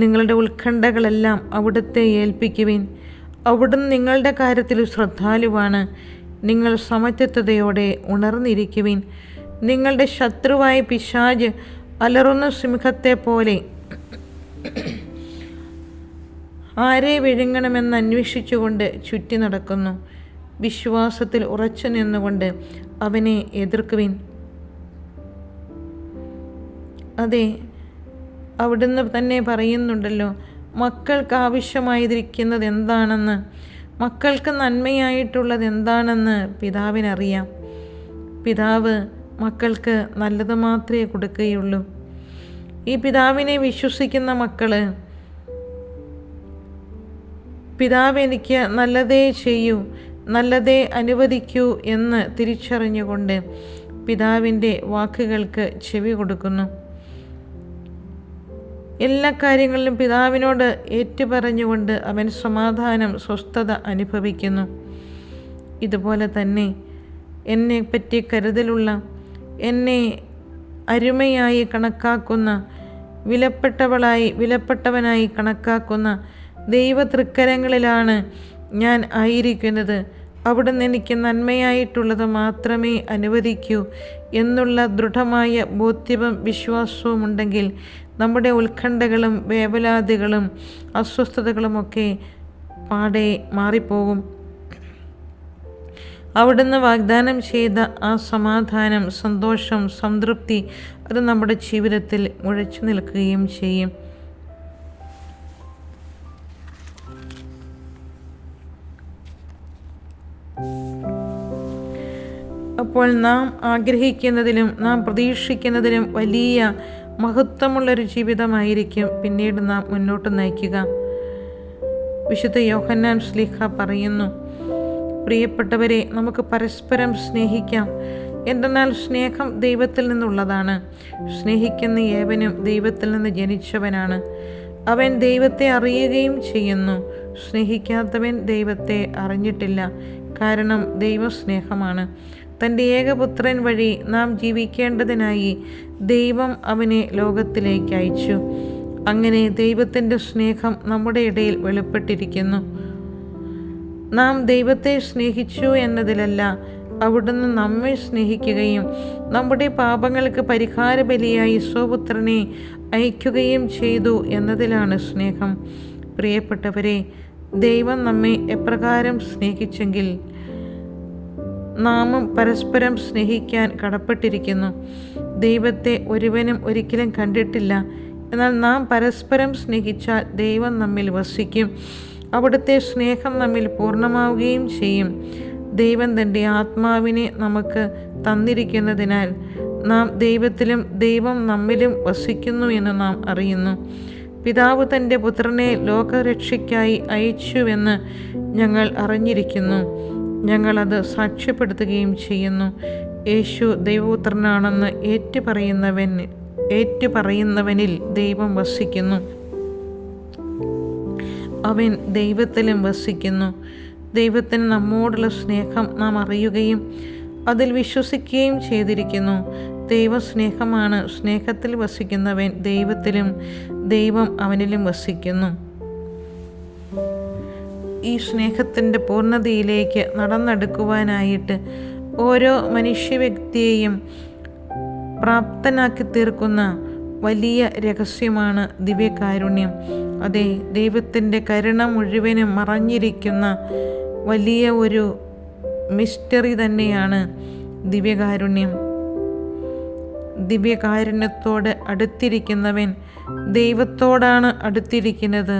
നിങ്ങളുടെ ഉത്കണ്ഠകളെല്ലാം അവിടുത്തെ ഏൽപ്പിക്കുവിൻ. അവിടുന്ന് നിങ്ങളുടെ കാര്യത്തിൽ ശ്രദ്ധാലുവാണ്. നിങ്ങൾ സമചിത്തതയോടെ ഉണർന്നിരിക്കുവിൻ. നിങ്ങളുടെ ശത്രുവായ പിശാച് അലറുന്ന സിംഹത്തെ പോലെ ആരെ വിഴുങ്ങണമെന്ന് അന്വേഷിച്ചുകൊണ്ട് ചുറ്റി നടക്കുന്നു. വിശ്വാസത്തിൽ ഉറച്ചു നിന്നുകൊണ്ട് അവനെ എതിർക്കുവിൻ. അതെ, അവിടുന്ന് തന്നെ പറയുന്നുണ്ടല്ലോ, മക്കൾക്ക് ആവശ്യമായിരിക്കുന്നത് എന്താണെന്ന്, മക്കൾക്ക് നന്മയായിട്ടുള്ളത് എന്താണെന്ന് പിതാവിനറിയാം. പിതാവ് മക്കൾക്ക് നല്ലത് മാത്രമേ കൊടുക്കുകയുള്ളൂ. ഈ പിതാവിനെ വിശ്വസിക്കുന്ന മക്കൾ, പിതാവ് എനിക്ക് നല്ലതേ ചെയ്യൂ, നല്ലതേ അനുവദിക്കൂ എന്ന് തിരിച്ചറിഞ്ഞുകൊണ്ട് പിതാവിൻ്റെ വാക്കുകൾക്ക് ചെവി കൊടുക്കുന്നു. എല്ലാ കാര്യങ്ങളിലും പിതാവിനോട് ഏറ്റുപറഞ്ഞുകൊണ്ട് അവൻ സമാധാനം, സ്വസ്ഥത അനുഭവിക്കുന്നു. ഇതുപോലെ തന്നെ എന്നെപ്പറ്റി കരുതലുള്ള, എന്നെ അരുമയായി കണക്കാക്കുന്ന, വിലപ്പെട്ടവനായി കണക്കാക്കുന്ന ദൈവതൃക്കരങ്ങളിലാണ് ഞാൻ ആയിരിക്കുന്നത്. അവിടുന്ന് എനിക്ക് നന്മയായിട്ടുള്ളത് മാത്രമേ അനുവദിക്കൂ എന്നുള്ള ദൃഢമായ ബോധ്യവും വിശ്വാസവും ഉണ്ടെങ്കിൽ നമ്മുടെ ഉത്കണ്ഠകളും വേവലാതികളും അസ്വസ്ഥതകളുമൊക്കെ പാടെ മാറിപ്പോകും. അവിടുന്ന് വാഗ്ദാനം ചെയ്ത ആ സമാധാനം, സന്തോഷം, സംതൃപ്തി അത് നമ്മുടെ ജീവിതത്തിൽ മുഴച്ചു നിൽക്കുകയും ചെയ്യും. അപ്പോൾ അപ്പോൾ നാം ആഗ്രഹിക്കുന്നതിലും നാം പ്രതീക്ഷിക്കുന്നതിലും വലിയ മഹത്വമുള്ളൊരു ജീവിതമായിരിക്കും പിന്നീട് നാം മുന്നോട്ട് നയിക്കുക. വിശുദ്ധ യോഹന്നാൻ ശ്ലീഹ പറയുന്നു, പ്രിയപ്പെട്ടവരെ, നമുക്ക് പരസ്പരം സ്നേഹിക്കാം. എന്തെന്നാൽ സ്നേഹം ദൈവത്തിൽ നിന്നുള്ളതാണ്. സ്നേഹിക്കുന്ന ഏവനും ദൈവത്തിൽ നിന്ന് ജനിച്ചവനാണ്. അവൻ ദൈവത്തെ അറിയുകയും ചെയ്യുന്നു. സ്നേഹിക്കാത്തവൻ ദൈവത്തെ അറിഞ്ഞിട്ടില്ല, കാരണം ദൈവം സ്നേഹമാണ്. തൻ്റെ ഏകപുത്രൻ വഴി നാം ജീവിക്കേണ്ടതിനായി ദൈവം അവനെ ലോകത്തിലേക്ക് അയച്ചു. അങ്ങനെ ദൈവത്തിൻ്റെ സ്നേഹം നമ്മുടെ ഇടയിൽ വെളിപ്പെട്ടിരിക്കുന്നു. നാം ദൈവത്തെ സ്നേഹിച്ചു എന്നതിലല്ല, അവിടുന്ന് നമ്മെ സ്നേഹിക്കുകയും നമ്മുടെ പാപങ്ങൾക്ക് പരിഹാര ബലിയായി സ്വപുത്രനെ അയക്കുകയും ചെയ്തു എന്നതിലാണ് സ്നേഹം. പ്രിയപ്പെട്ടവരെ, ദൈവം നമ്മെ എപ്രകാരം സ്നേഹിച്ചെങ്കിൽ നാമും പരസ്പരം സ്നേഹിക്കാൻ കടപ്പെട്ടിരിക്കുന്നു. ദൈവത്തെ ഒരുവനും ഒരിക്കലും കണ്ടിട്ടില്ല. എന്നാൽ നാം പരസ്പരം സ്നേഹിച്ചാൽ ദൈവം നമ്മിൽ വസിക്കും. അവിടുത്തെ സ്നേഹം നമ്മിൽ പൂർണ്ണമാവുകയും ചെയ്യും. ദൈവം തൻ്റെ ആത്മാവിനെ നമുക്ക് തന്നിരിക്കുന്നതിനാൽ നാം ദൈവത്തിലും ദൈവം നമ്മിലും വസിക്കുന്നു എന്ന് നാം അറിയുന്നു. പിതാവ് തൻ്റെ പുത്രനെ ലോകരക്ഷയ്ക്കായി അയച്ചുവെന്ന് ഞങ്ങൾ അറിഞ്ഞിരിക്കുന്നു. ഞങ്ങളത് സാക്ഷ്യപ്പെടുത്തുകയും ചെയ്യുന്നു. യേശു ദൈവപുത്രനാണെന്ന് ഏറ്റുപറയുന്നവനിൽ ദൈവം വസിക്കുന്നു. അവൻ ദൈവത്തിലും വസിക്കുന്നു. ദൈവത്തിന് നമ്മോടുള്ള സ്നേഹം നാം അറിയുകയും അതിൽ വിശ്വസിക്കുകയും ചെയ്തിരിക്കുന്നു. ദൈവസ്നേഹമാണ്. സ്നേഹത്തിൽ വസിക്കുന്നവൻ ദൈവത്തിലും ദൈവം അവനിലും വസിക്കുന്നു. ഈ സ്നേഹത്തിൻ്റെ പൂർണ്ണതയിലേക്ക് നടന്നെടുക്കുവാനായിട്ട് ഓരോ മനുഷ്യ വ്യക്തിയെയും പ്രാപ്തനാക്കി തീർക്കുന്ന വലിയ രഹസ്യമാണ് ദിവ്യകാരുണ്യം. അതെ, ദൈവത്തിൻ്റെ കരുണ മുഴുവനും മറഞ്ഞിരിക്കുന്ന വലിയ ഒരു മിസ്റ്ററി തന്നെയാണ് ദിവ്യകാരുണ്യം. ദിവ്യകാരുണ്യത്തോട് അടുത്തിരിക്കുന്നവൻ ദൈവത്തോടാണ് അടുത്തിരിക്കുന്നത്.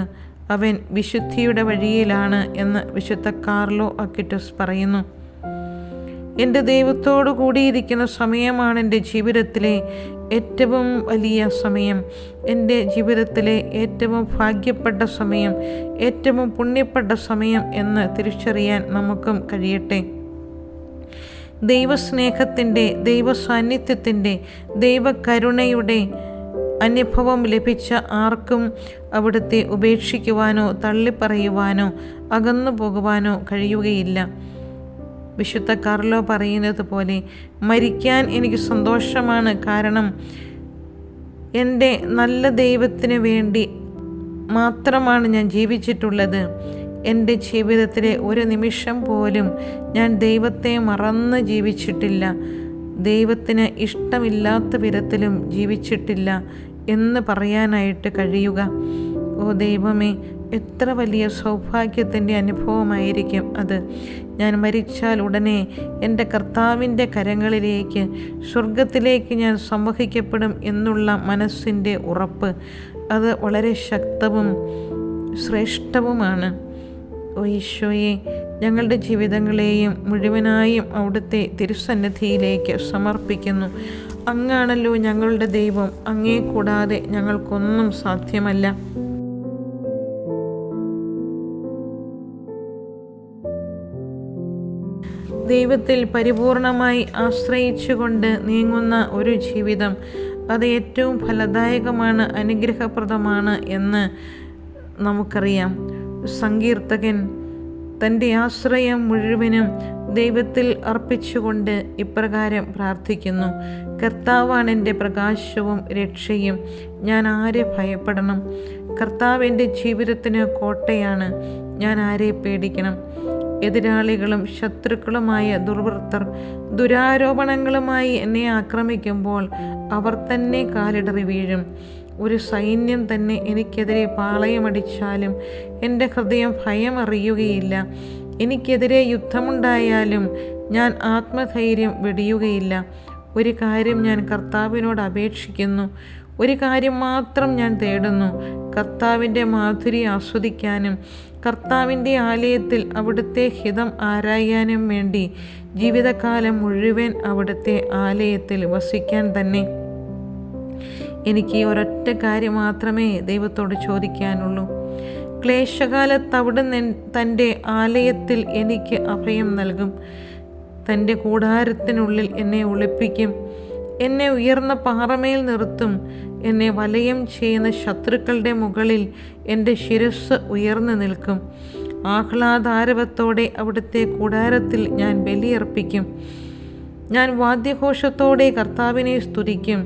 അവൻ വിശുദ്ധിയുടെ വഴിയിലാണ് എന്ന് വിശുദ്ധ കാർലോ അക്വിറ്റസ് പറയുന്നു. എൻ്റെ ദൈവത്തോടു കൂടിയിരിക്കുന്ന സമയമാണ് എൻ്റെ ജീവിതത്തിലെ ഏറ്റവും വലിയ സമയം, എൻ്റെ ജീവിതത്തിലെ ഏറ്റവും ഭാഗ്യപ്പെട്ട സമയം, ഏറ്റവും പുണ്യപ്പെട്ട സമയം എന്ന് തിരിച്ചറിയാൻ നമുക്കും കഴിയട്ടെ. ദൈവസ്നേഹത്തിൻ്റെ, ദൈവസാന്നിധ്യത്തിൻ്റെ, ദൈവകരുണയുടെ അനുഭവം ലഭിച്ച ആർക്കും അവിടുത്തെ ഉപേക്ഷിക്കുവാനോ തള്ളിപ്പറയുവാനോ അകന്നു പോകുവാനോ കഴിയുകയില്ല. വിശുദ്ധ കാർലോ പറയുന്നത് പോലെ, മരിക്കാൻ എനിക്ക് സന്തോഷമാണ്, കാരണം എൻ്റെ നല്ല ദൈവത്തിന് വേണ്ടി മാത്രമാണ് ഞാൻ ജീവിച്ചിട്ടുള്ളത്. എൻ്റെ ജീവിതത്തിലെ ഒരു നിമിഷം പോലും ഞാൻ ദൈവത്തെ മറന്ന് ജീവിച്ചിട്ടില്ല, ദൈവത്തിന് ഇഷ്ടമില്ലാത്ത വിധത്തിലും ജീവിച്ചിട്ടില്ല എന്ന് പറയാനായിട്ട് കഴിയുക. ഓ ദൈവമേ, എത്ര വലിയ സൗഭാഗ്യത്തിൻ്റെ അനുഭവമായിരിക്കും അത്. ഞാൻ മരിച്ചാൽ ഉടനെ എൻ്റെ കർത്താവിൻ്റെ കരങ്ങളിലേക്ക്, സ്വർഗത്തിലേക്ക് ഞാൻ സംവഹിക്കപ്പെടും എന്നുള്ള മനസ്സിൻ്റെ ഉറപ്പ്, അത് വളരെ ശക്തവും ശ്രേഷ്ഠവുമാണ്. ഓ ഈശോയെ, ഞങ്ങളുടെ ജീവിതങ്ങളെയും മുഴുവനായും അവിടുത്തെ തിരുസന്നിധിയിലേക്ക് സമർപ്പിക്കുന്നു. അങ്ങാണല്ലോ ഞങ്ങളുടെ ദൈവം, അങ്ങേ കൂടാതെ ഞങ്ങൾക്കൊന്നും സാധ്യമല്ല. ദൈവത്തിൽ പരിപൂർണമായി ആശ്രയിച്ചുകൊണ്ട് നീങ്ങുന്ന ഒരു ജീവിതം, അത് ഏറ്റവും ഫലദായകമാണ്, അനുഗ്രഹപ്രദമാണ് എന്ന് നമുക്കറിയാം. സങ്കീർത്തകൻ തൻ്റെ ആശ്രയം മുഴുവനും ദൈവത്തിൽ അർപ്പിച്ചുകൊണ്ട് ഇപ്രകാരം പ്രാർത്ഥിക്കുന്നു: കർത്താവാണ് എൻ്റെ പ്രകാശവും രക്ഷയും, ഞാൻ ആരെ ഭയപ്പെടണം? കർത്താവ് എൻ്റെ ജീവിതത്തിന് കോട്ടയാണ്, ഞാൻ ആരെ പേടിക്കണം? എതിരാളികളും ശത്രുക്കളുമായ ദുർവൃത്തർ ദുരാരോപണങ്ങളുമായി എന്നെ ആക്രമിക്കുമ്പോൾ അവർ തന്നെ കാലിടറി വീഴും. ഒരു സൈന്യം തന്നെ എനിക്കെതിരെ പാളയമടിച്ചാലും എൻ്റെ ഹൃദയം ഭയം അറിയുകയില്ല. എനിക്കെതിരെ യുദ്ധമുണ്ടായാലും ഞാൻ ആത്മധൈര്യം വെടിയുകയില്ല. ഒരു കാര്യം ഞാൻ കർത്താവിനോട് അപേക്ഷിക്കുന്നു, ഒരു കാര്യം മാത്രം ഞാൻ തേടുന്നു: കർത്താവിൻ്റെ മാധുര്യം ആസ്വദിക്കാനും കർത്താവിൻ്റെ ആലയത്തിൽ അവിടുത്തെ ഹിതം ആരായാനും വേണ്ടി ജീവിതകാലം മുഴുവൻ അവിടുത്തെ ആലയത്തിൽ വസിക്കാൻ തന്നെ. എനിക്ക് ഒരൊറ്റ കാര്യം മാത്രമേ ദൈവത്തോട് ചോദിക്കാനുള്ളൂ. ക്ലേശകാലത്ത് അവിടുന്ന് തൻ്റെ ആലയത്തിൽ എനിക്ക് അഭയം നൽകും. തൻ്റെ കൂടാരത്തിനുള്ളിൽ എന്നെ ഒളിപ്പിക്കും. എന്നെ ഉയർന്ന പാറമേൽ നിർത്തും. എന്നെ വലയം ചെയ്യുന്ന ശത്രുക്കളുടെ മുകളിൽ എൻ്റെ ശിരസ്സ് ഉയർന്നു നിൽക്കും. ആഹ്ലാദാരവത്തോടെ അവിടുത്തെ കൂടാരത്തിൽ ഞാൻ ബലിയർപ്പിക്കും. ഞാൻ വാദ്യഘോഷത്തോടെ കർത്താവിനെ സ്തുതിക്കും.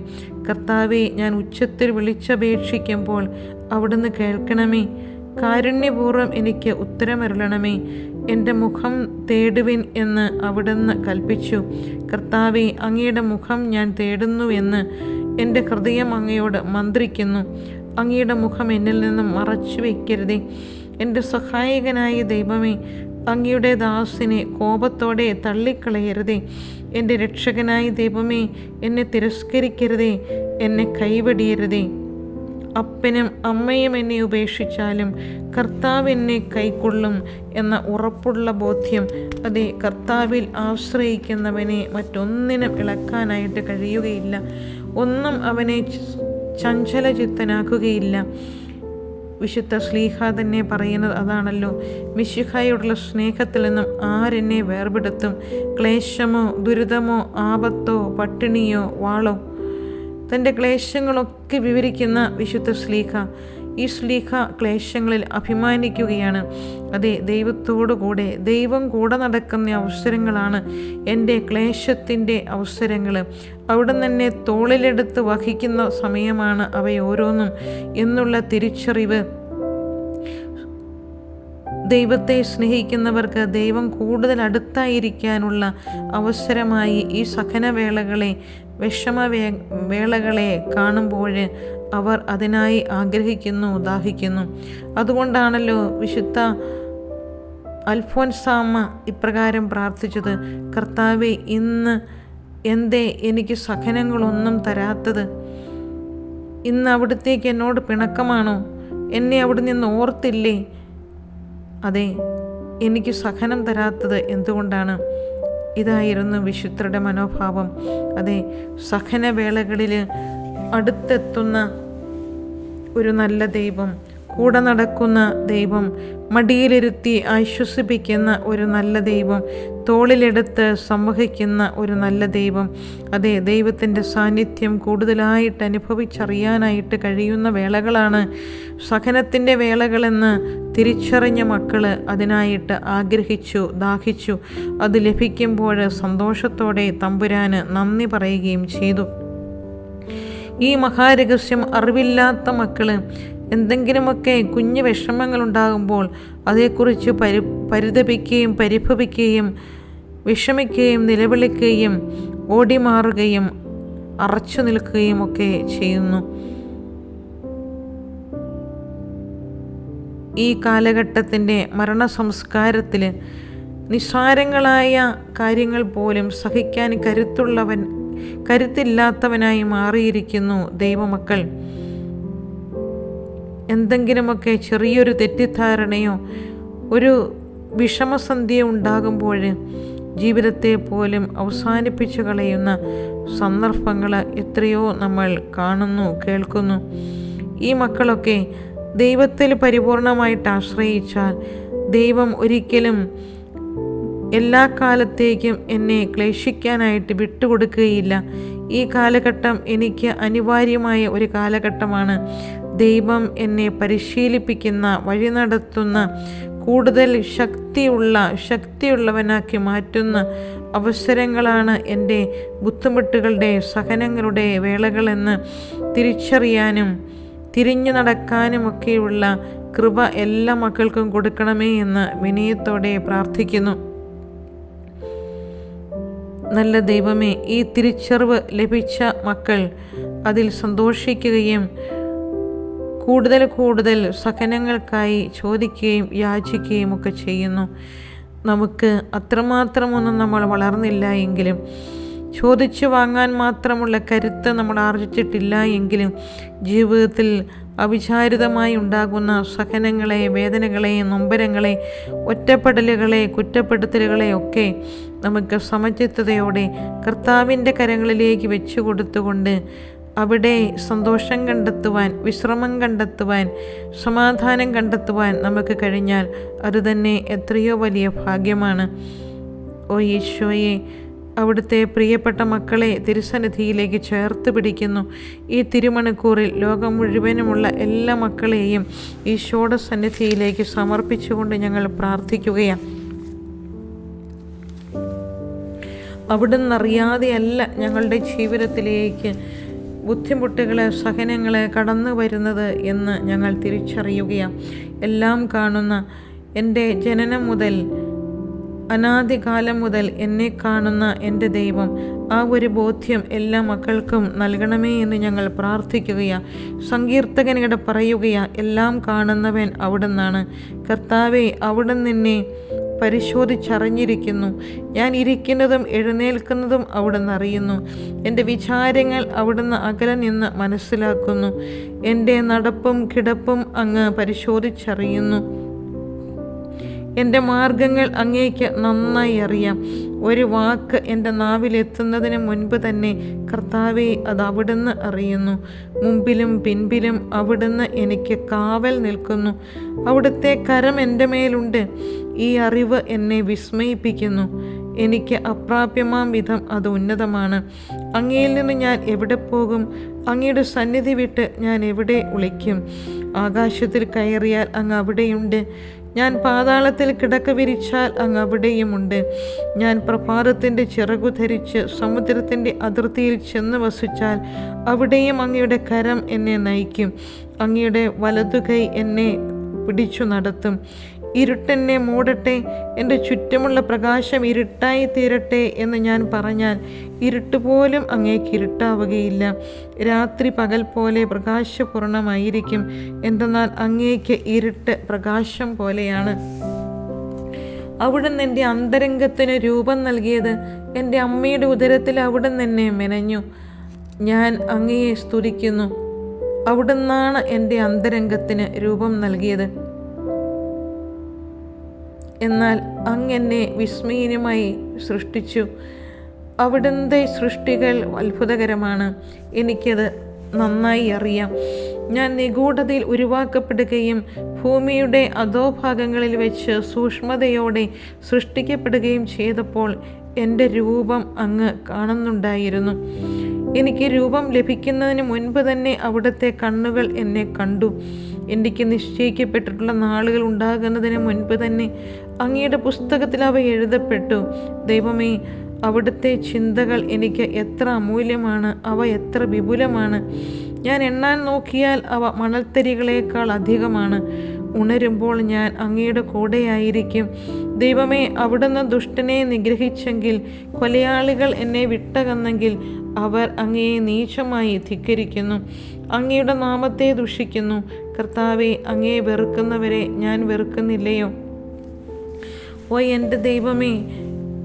കർത്താവെ, ഞാൻ ഉച്ചത്തിൽ വിളിച്ചപേക്ഷിക്കുമ്പോൾ അവിടുന്ന് കേൾക്കണമേ. കാരുണ്യപൂർവ്വം എനിക്ക് ഉത്തരമരുളണമേ. എൻ്റെ മുഖം തേടുവിൻ എന്ന് അവിടുന്ന് കൽപ്പിച്ചു. കർത്താവെ, അങ്ങയുടെ മുഖം ഞാൻ തേടുന്നുവെന്ന് എൻ്റെ ഹൃദയം അങ്ങയോട് മന്ത്രിക്കുന്നു. അങ്ങയുടെ മുഖം എന്നിൽ നിന്നും മറച്ചു വയ്ക്കരുതേ. എൻ്റെ സഹായകനായ ദൈവമേ, അങ്ങയുടെ ദാസിനെ കോപത്തോടെ തള്ളിക്കളയരുതേ. എൻ്റെ രക്ഷകനായ ദൈവമേ, എന്നെ തിരസ്കരിക്കരുതേ, എന്നെ കൈവെടിയരുതേ. അപ്പനും അമ്മയും എന്നെ ഉപേക്ഷിച്ചാലും കർത്താവ് എന്നെ കൈക്കൊള്ളും എന്ന ഉറപ്പുള്ള ബോധ്യം, അതെ, കർത്താവിൽ ആശ്രയിക്കുന്നവനെ മറ്റൊന്നിനും ഇളക്കാനായിട്ട് കഴിയുകയില്ല. ഒന്നും അവനെ ചഞ്ചലചിത്തനാക്കുകയില്ല. വിശുദ്ധ ശ്ലീഹ തന്നെ പറയുന്നത് അതാണല്ലോ. മിശിഹായോടുള്ള സ്നേഹത്തിൽ നിന്നും ആരെന്നെ വേർപെടുത്തും? ക്ലേശമോ, ദുരിതമോ, ആപത്തോ, പട്ടിണിയോ, വാളോ? തൻ്റെ ക്ലേശങ്ങളൊക്കെ വിവരിക്കുന്ന വിശുദ്ധ ശ്ലീഹ ഈ ശ്ലീഹ ക്ലേശങ്ങളിൽ അഭിമാനിക്കുകയാണ്. അതെ, ദൈവത്തോടുകൂടെ ദൈവം കൂടെ നടക്കുന്ന അവസരങ്ങളാണ് എൻ്റെ ക്ലേശത്തിൻ്റെ അവസരങ്ങൾ. അവിടെ തന്നെ തോളിലെടുത്ത് വഹിക്കുന്ന സമയമാണ് അവയോരോന്നും എന്നുള്ള തിരിച്ചറിവ് ദൈവത്തെ സ്നേഹിക്കുന്നവർക്ക് ദൈവം കൂടുതൽ അടുത്തായിരിക്കാനുള്ള അവസരമായി ഈ സഹനവേളകളെ, വിഷമവേളകളെ കാണുമ്പോൾ അവർ അതിനായി ആഗ്രഹിക്കുന്നു, ദാഹിക്കുന്നു. അതുകൊണ്ടാണല്ലോ വിശുദ്ധ അൽഫോൻസാമ്മ ഇപ്രകാരം പ്രാർത്ഥിച്ചത്: കർത്താവേ, ഇന്ന് എന്തേ എനിക്ക് സഹനങ്ങളൊന്നും തരാത്തത്? ഇന്ന് അവിടുത്തേക്ക് എന്നോട് പിണക്കമാണോ? എന്നെ അവിടെ നിന്ന് ഓർത്തില്ലേ? അതെ, എനിക്ക് സഹനം തരാത്തത് എന്തുകൊണ്ടാണ്? ഇതായിരുന്നു വിശുദ്ധരുടെ മനോഭാവം. അതെ, സഹനവേളകളിൽ അടുത്തെത്തുന്ന ഒരു നല്ല ദൈവം, കൂടെ നടക്കുന്ന ദൈവം, മടിയിലിരുത്തി ആശ്വസിപ്പിക്കുന്ന ഒരു നല്ല ദൈവം, തോളിലെടുത്ത് സംവഹിക്കുന്ന ഒരു നല്ല ദൈവം. അതെ, ദൈവത്തിൻ്റെ സാന്നിധ്യം കൂടുതലായിട്ട് അനുഭവിച്ചറിയാനായിട്ട് കഴിയുന്ന വേളകളാണ് സഹനത്തിൻ്റെ വേളകളെന്ന് തിരിച്ചറിഞ്ഞ മക്കൾ അതിനായിട്ട് ആഗ്രഹിച്ചു, ദാഹിച്ചു. അത് ലഭിക്കുമ്പോൾ സന്തോഷത്തോടെ തമ്പുരാന് നന്ദി പറയുകയും ചെയ്തു. ഈ മഹാരഹസ്യം അറിവില്ലാത്ത മക്കൾ എന്തെങ്കിലുമൊക്കെ കുഞ്ഞു വിഷമങ്ങളുണ്ടാകുമ്പോൾ അതേക്കുറിച്ച് പരിതപിക്കുകയും പരിഭവിക്കുകയും വിഷമിക്കുകയും നിലവിളിക്കുകയും ഓടിമാറുകയും അറച്ചു നിൽക്കുകയും ഒക്കെ ചെയ്യുന്നു. ഈ കാലഘട്ടത്തിൻ്റെ മരണസംസ്കാരത്തിൽ നിസ്സാരങ്ങളായ കാര്യങ്ങൾ പോലും സഹിക്കാൻ കരുത്തില്ലാത്തവനായി മാറിയിരിക്കുന്നു ദൈവമക്കൾ. എന്തെങ്കിലുമൊക്കെ ചെറിയൊരു തെറ്റിദ്ധാരണയോ ഒരു വിഷമസന്ധിയോ ഉണ്ടാകുമ്പോൾ ജീവിതത്തെ പോലും അവസാനിപ്പിച്ചു കളയുന്ന സന്ദർഭങ്ങൾ എത്രയോ നമ്മൾ കാണുന്നു, കേൾക്കുന്നു. ഈ മക്കളൊക്കെ ദൈവത്തിൽ പരിപൂർണമായിട്ട് ആശ്രയിച്ചാൽ ദൈവം ഒരിക്കലും എല്ലാ കാലത്തേക്കും എന്നെ ക്ലേശിക്കാനായിട്ട് വിട്ടുകൊടുക്കുകയില്ല. ഈ കാലഘട്ടം എനിക്ക് അനിവാര്യമായ ഒരു കാലഘട്ടമാണ്. ദൈവം എന്നെ പരിശീലിപ്പിക്കുന്ന, വഴി നടത്തുന്ന, കൂടുതൽ ശക്തിയുള്ളവനാക്കി മാറ്റുന്ന അവസരങ്ങളാണ് എൻ്റെ ബുദ്ധിമുട്ടുകളുടെ, സഹനങ്ങളുടെ വേളകളെന്ന് തിരിച്ചറിയാനും തിരിഞ്ഞു നടക്കാനുമൊക്കെയുള്ള കൃപ എല്ലാ മക്കൾക്കും കൊടുക്കണമേ എന്ന് വിനയത്തോടെ പ്രാർത്ഥിക്കുന്നു. നല്ല ദൈവമേ, ഈ തിരിച്ചറിവ് ലഭിച്ച മക്കൾ അതിൽ സന്തോഷിക്കുകയും കൂടുതൽ സഹനങ്ങൾക്കായി ചോദിക്കുകയും യാചിക്കുകയും ഒക്കെ ചെയ്യുന്നു. നമുക്ക് അത്രമാത്രമൊന്നും നമ്മൾ വളർന്നില്ല എങ്കിലും, ചോദിച്ചു വാങ്ങാൻ മാത്രമുള്ള കരുത്ത് നമ്മൾ ആർജിച്ചിട്ടില്ല എങ്കിലും, ജീവിതത്തിൽ അവിചാരിതമായി ഉണ്ടാകുന്ന സഹനങ്ങളെ, വേദനകളെ, നൊമ്പരങ്ങളെ, ഒറ്റപ്പെടലുകളെ, കുറ്റപ്പെടുത്തലുകളെ ഒക്കെ നമുക്ക് സമചിത്തതയോടെ കർത്താവിൻ്റെ കരങ്ങളിലേക്ക് വെച്ചു കൊടുത്തുകൊണ്ട് അവിടെ സന്തോഷം കണ്ടെത്തുവാൻ, വിശ്രമം കണ്ടെത്തുവാൻ, സമാധാനം കണ്ടെത്തുവാൻ നമുക്ക് കഴിഞ്ഞാൽ അതുതന്നെ എത്രയോ വലിയ ഭാഗ്യമാണ്. ഓ ഈശോയെ, അവിടുത്തെ പ്രിയപ്പെട്ട മക്കളെ തിരുസന്നിധിയിലേക്ക് ചേർത്ത് പിടിക്കുന്നു. ഈ തിരുമണിക്കൂറിൽ ലോകം മുഴുവനുമുള്ള എല്ലാ മക്കളെയും ഈശോയുടെ സന്നിധിയിലേക്ക് സമർപ്പിച്ചുകൊണ്ട് ഞങ്ങൾ പ്രാർത്ഥിക്കുകയാണ്. അവിടുന്ന് അറിയാതെയല്ല ഞങ്ങളുടെ ജീവിതത്തിലേക്ക് ബുദ്ധിമുട്ടുകൾ, സഹനങ്ങൾ കടന്നു വരുന്നത് എന്ന് ഞങ്ങൾ തിരിച്ചറിയുകയാണ്. എല്ലാം കാണുന്ന, എൻ്റെ ജനനം മുതൽ അനാദികാലം മുതൽ എന്നെ കാണുന്ന എൻ്റെ ദൈവം, ആ ഒരു ബോധ്യം എല്ലാ മക്കൾക്കും നൽകണമേ എന്ന് ഞങ്ങൾ പ്രാർത്ഥിക്കുകയാണ്. സങ്കീർത്തകനിവിടെ പറയുകയാണ്, എല്ലാം കാണുന്നവൻ അവിടുന്നാണ്. കർത്താവെ, അവിടുന്ന് എന്നെ പരിശോധിച്ചറിഞ്ഞിരിക്കുന്നു. ഞാൻ ഇരിക്കുന്നതും എഴുന്നേൽക്കുന്നതും അവിടുന്ന് അറിയുന്നു. എൻ്റെ വിചാരങ്ങൾ അവിടുന്ന് അകലെ നിന്ന് മനസ്സിലാക്കുന്നു. എൻ്റെ നടപ്പും കിടപ്പും അങ്ങ് പരിശോധിച്ചറിയുന്നു. എൻ്റെ മാർഗങ്ങൾ അങ്ങേക്ക് നന്നായി അറിയാം. ഒരു വാക്ക് എൻ്റെ നാവിലെത്തുന്നതിന് മുൻപ് തന്നെ കർത്താവെ, അത് അവിടുന്ന് അറിയുന്നു. മുമ്പിലും പിൻപിലും അവിടുന്ന് എനിക്ക് കാവൽ നിൽക്കുന്നു. അവിടുത്തെ കരം എൻ്റെ മേലുണ്ട്. ഈ അറിവ് എന്നെ വിസ്മയിപ്പിക്കുന്നു. എനിക്ക് അപ്രാപ്യമാം വിധം അത് ഉന്നതമാണ്. അങ്ങയിൽ നിന്ന് ഞാൻ എവിടെ പോകും? അങ്ങയുടെ സന്നിധി വിട്ട് ഞാൻ എവിടെ ഒളിക്കും? ആകാശത്തിൽ കയറിയാൽ അങ്ങ് അവിടെയുണ്ട്. ഞാൻ പാതാളത്തിൽ കിടക്ക വിരിച്ചാൽ അങ്ങ് അവിടെയുമുണ്ട്. ഞാൻ പ്രഭാതത്തിൻ്റെ ചിറകു ധരിച്ച് സമുദ്രത്തിൻ്റെ അതിർത്തിയിൽ ചെന്ന് വസിച്ചാൽ അവിടെയും അങ്ങയുടെ കരം എന്നെ നയിക്കും. അങ്ങയുടെ വലതുകൈ എന്നെ പിടിച്ചു നടത്തും. ഇരുട്ടെന്നെ മൂടട്ടെ, എൻ്റെ ചുറ്റുമുള്ള പ്രകാശം ഇരുട്ടായി തീരട്ടെ എന്ന് ഞാൻ പറഞ്ഞാൽ ഇരുട്ടുപോലും അങ്ങേക്ക് ഇരുട്ടാവുകയില്ല. രാത്രി പകൽ പോലെ പ്രകാശപൂർണമായിരിക്കും. എന്തെന്നാൽ അങ്ങേക്ക് ഇരുട്ട് പ്രകാശം പോലെയാണ്. അവിടുന്ന് എൻ്റെ അന്തരംഗത്തിന് രൂപം നൽകിയത്. എൻ്റെ അമ്മയുടെ ഉദരത്തിൽ അവിടുന്ന് എന്നെ മെനഞ്ഞു. ഞാൻ അങ്ങയെ സ്തുതിക്കുന്നു. അവിടുന്നാണ് എൻ്റെ അന്തരംഗത്തിന് രൂപം നൽകിയത്. എന്നാൽ അങ്ങെന്നെ വിസ്മയമായി സൃഷ്ടിച്ചു. അവിടുത്തെ സൃഷ്ടികൾ അത്ഭുതകരമാണ്. എനിക്കത് നന്നായി അറിയാം. ഞാൻ നിഗൂഢതയിൽ ഉരുവാക്കപ്പെടുകയും ഭൂമിയുടെ അധോഭാഗങ്ങളിൽ വെച്ച് സൂക്ഷ്മതയോടെ സൃഷ്ടിക്കപ്പെടുകയും ചെയ്തപ്പോൾ എൻ്റെ രൂപം അങ്ങ് കാണുന്നുണ്ടായിരുന്നു. എനിക്ക് രൂപം ലഭിക്കുന്നതിന് മുൻപ് തന്നെ അവിടുത്തെ കണ്ണുകൾ എന്നെ കണ്ടു. എനിക്ക് നിശ്ചയിക്കപ്പെട്ടിട്ടുള്ള നാളുകൾ ഉണ്ടാകുന്നതിന് മുൻപ് തന്നെ അങ്ങയുടെ പുസ്തകത്തിൽ അവ എഴുതപ്പെട്ടു. ദൈവമേ, അവിടുത്തെ ചിന്തകൾ എനിക്ക് എത്ര അമൂല്യമാണ്, അവ എത്ര വിപുലമാണ്. ഞാൻ എണ്ണാൻ നോക്കിയാൽ അവ മണൽത്തരികളേക്കാൾ അധികമാണ്. ഉണരുമ്പോൾ ഞാൻ അങ്ങയുടെ കൂടെയായിരിക്കും. ദൈവമേ, അവിടുന്ന് ദുഷ്ടനെ നിഗ്രഹിച്ചെങ്കിൽ, കൊലയാളികൾ എന്നെ വിട്ടകന്നെങ്കിൽ അവർ അങ്ങയെ നീചമായി ധിക്കരിക്കുന്നു, അങ്ങയുടെ നാമത്തെ ദുഷിക്കുന്നു. കർത്താവെ, അങ്ങയെ വെറുക്കുന്നവരെ ഞാൻ വെറുക്കുന്നില്ലയോ? ഓ എൻ്റെ ദൈവമേ,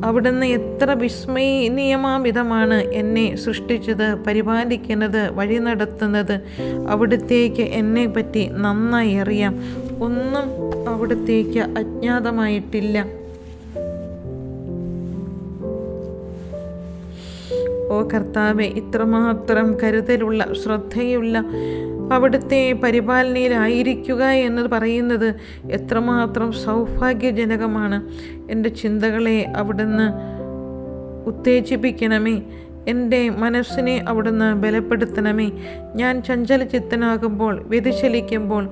അവിടുന്ന് എത്ര വിസ്മയനീയമാവിധമാണ് എന്നെ സൃഷ്ടിച്ചത്, പരിപാലിക്കുന്നത്, വഴി നടത്തുന്നത്. അവിടുത്തേക്ക് എന്നെ പറ്റി നന്നായി അറിയാം. ഒന്നും അവിടുത്തേക്ക് അജ്ഞാതമായിട്ടില്ല. ഓ കർത്താവെ, ഇത്രമാത്രം കരുതലുള്ള, ശ്രദ്ധയുള്ള അവിടുത്തെ പരിപാലനയിലായിരിക്കുക എന്ന് പറയുന്നത് എത്രമാത്രം സൗഭാഗ്യജനകമാണ്. എൻ്റെ ചിന്തകളെ അവിടുന്ന് ഉത്തേജിപ്പിക്കണമേ. എൻ്റെ മനസ്സിനെ അവിടുന്ന് ബലപ്പെടുത്തണമേ. ഞാൻ ചഞ്ചലചിത്തനാകുമ്പോൾ, വ്യതിചലിക്കുമ്പോൾ,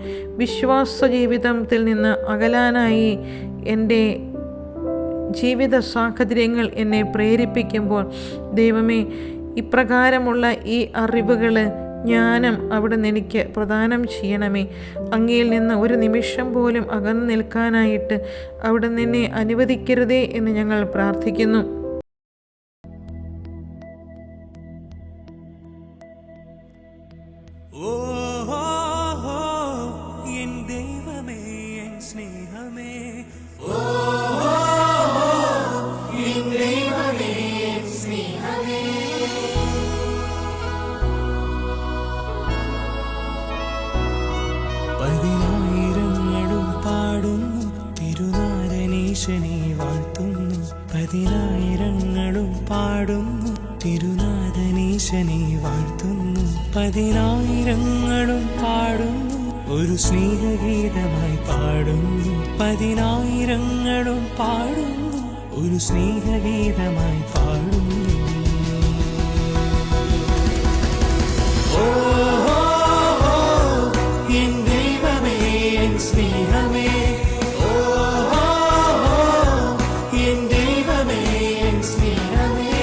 വിശ്വാസ ജീവിതത്തിൽ നിന്ന് അകലാനായി എൻ്റെ ജീവിത സാഹചര്യങ്ങൾ എന്നെ പ്രേരിപ്പിക്കുമ്പോൾ, ദൈവമേ, ഇപ്രകാരമുള്ള ഈ അറിവുകൾ, ജ്ഞാനം അവിടുന്ന് എനിക്ക് പ്രദാനം ചെയ്യണമേ. അങ്ങയിൽ നിന്ന് ഒരു നിമിഷം പോലും അകന്നു നിൽക്കാനായിട്ട് അവിടുന്ന് എന്നെ അനുവദിക്കരുതേ എന്ന് ഞങ്ങൾ പ്രാർത്ഥിക്കുന്നു. പതിനായിരങ്ങളും പാടുന്നു തിരുനാഥനീശനെ വാഴ്ത്തുന്നു. പതിനായിരങ്ങളും പാടുന്നു തിരുനാഥനീശനെ വാഴ്ത്തുന്നു. പതിനായിരങ്ങളും പാടുന്നു ഒരു സ്നേഹഗീതമായി പാടുന്നു. പതിനായിരങ്ങളും പാടുന്നു ഒരു സ്നേഹഗീതമായി പാടുന്നു. ഓ എൻ ദൈവമേ, എൻ സ്നേഹമേ, ഓ എൻ ദൈവമേ, എൻ സ്നേഹമേ.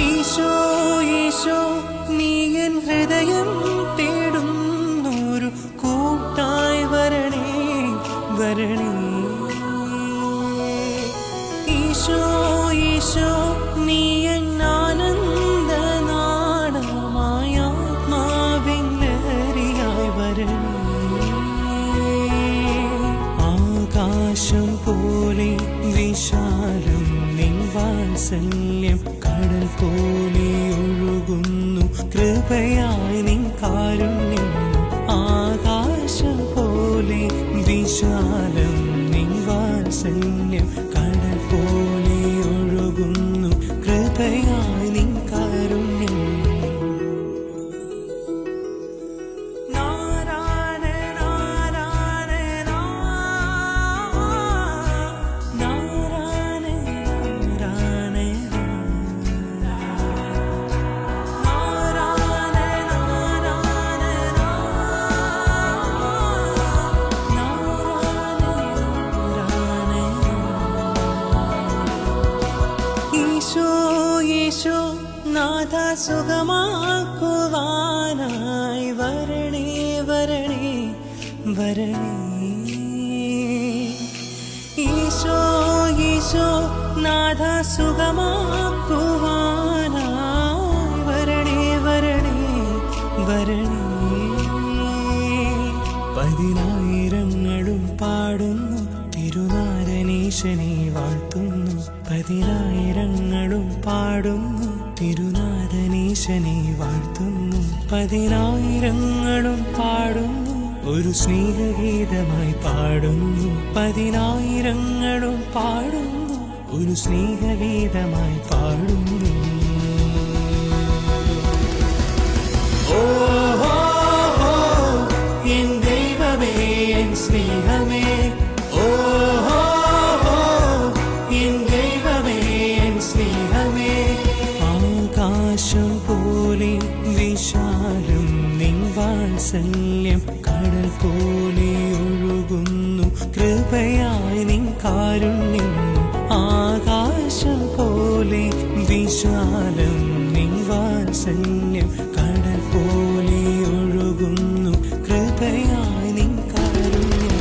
ഈശോ ഈശോ, നീ എൻ ഹൃദയം തേടുന്നൊരു കൂട്ടായി വരണേ വരണേ. ഈശോ ഈശോ, നീ എൻ ആനന്ദനാടമായ ആത്മാവിൻ ലഹരിയായി വരണേ. ആകാശം പോലെ വിശാലം നിൻ വാത്സല്യം, കടൽ പോലെ ഒഴുകുന്നു കൃപയായി നിൻ കാരുണ്യം. ആകാശം പോലെ വിശാലം നിൻ വാത്സല്യം, കടൽ പോലെ ഒഴുകുന്നു കൃപയായി നിൻ കാരുണ്യം. ഈശോ നാഥ, സുഖമാക്കുവാനായി വരണേ വരണേ വരണേ. ഈശോ ഈശോ, നാഥ സുഖമാക്കുവാനായി വരണേ വരണേ വരണേ. പതിനായിരങ്ങളും പാടുന്നു തിരുനാഥനീശനെ വാഴ്ത്തുന്നു. പതിനായിരങ്ങളും പാടുന്നു തിരുനാഥനീശനെ വാഴ്ത്തുന്നു. പതിനായിരങ്ങളും പാടുന്നു ഒരു സ്നേഹഗീതമായി പാടുന്നു. പതിനായിരങ്ങളും പാടുന്നു ഒരു സ്നേഹഗീതമായി പാടുന്നു. ഓ എൻ ദൈവമേ, എൻ സ്നേഹമേ, ഓ എൻ ദൈവമേ, എൻ സ്നേഹമേ. ആകാശം പോലെ വിശാലം നിൻ വാത്സല്യം, കടൽ പോലെ ഒഴുകുന്നു കൃപയായി നിൻ കാരുണ്യം. ആകാശം പോലെ വിശാലം നിൻ വാത്സല്യം, കടൽ പോലെ ഒഴുകുന്നു കൃപയായി നിൻ കാരുണ്യം.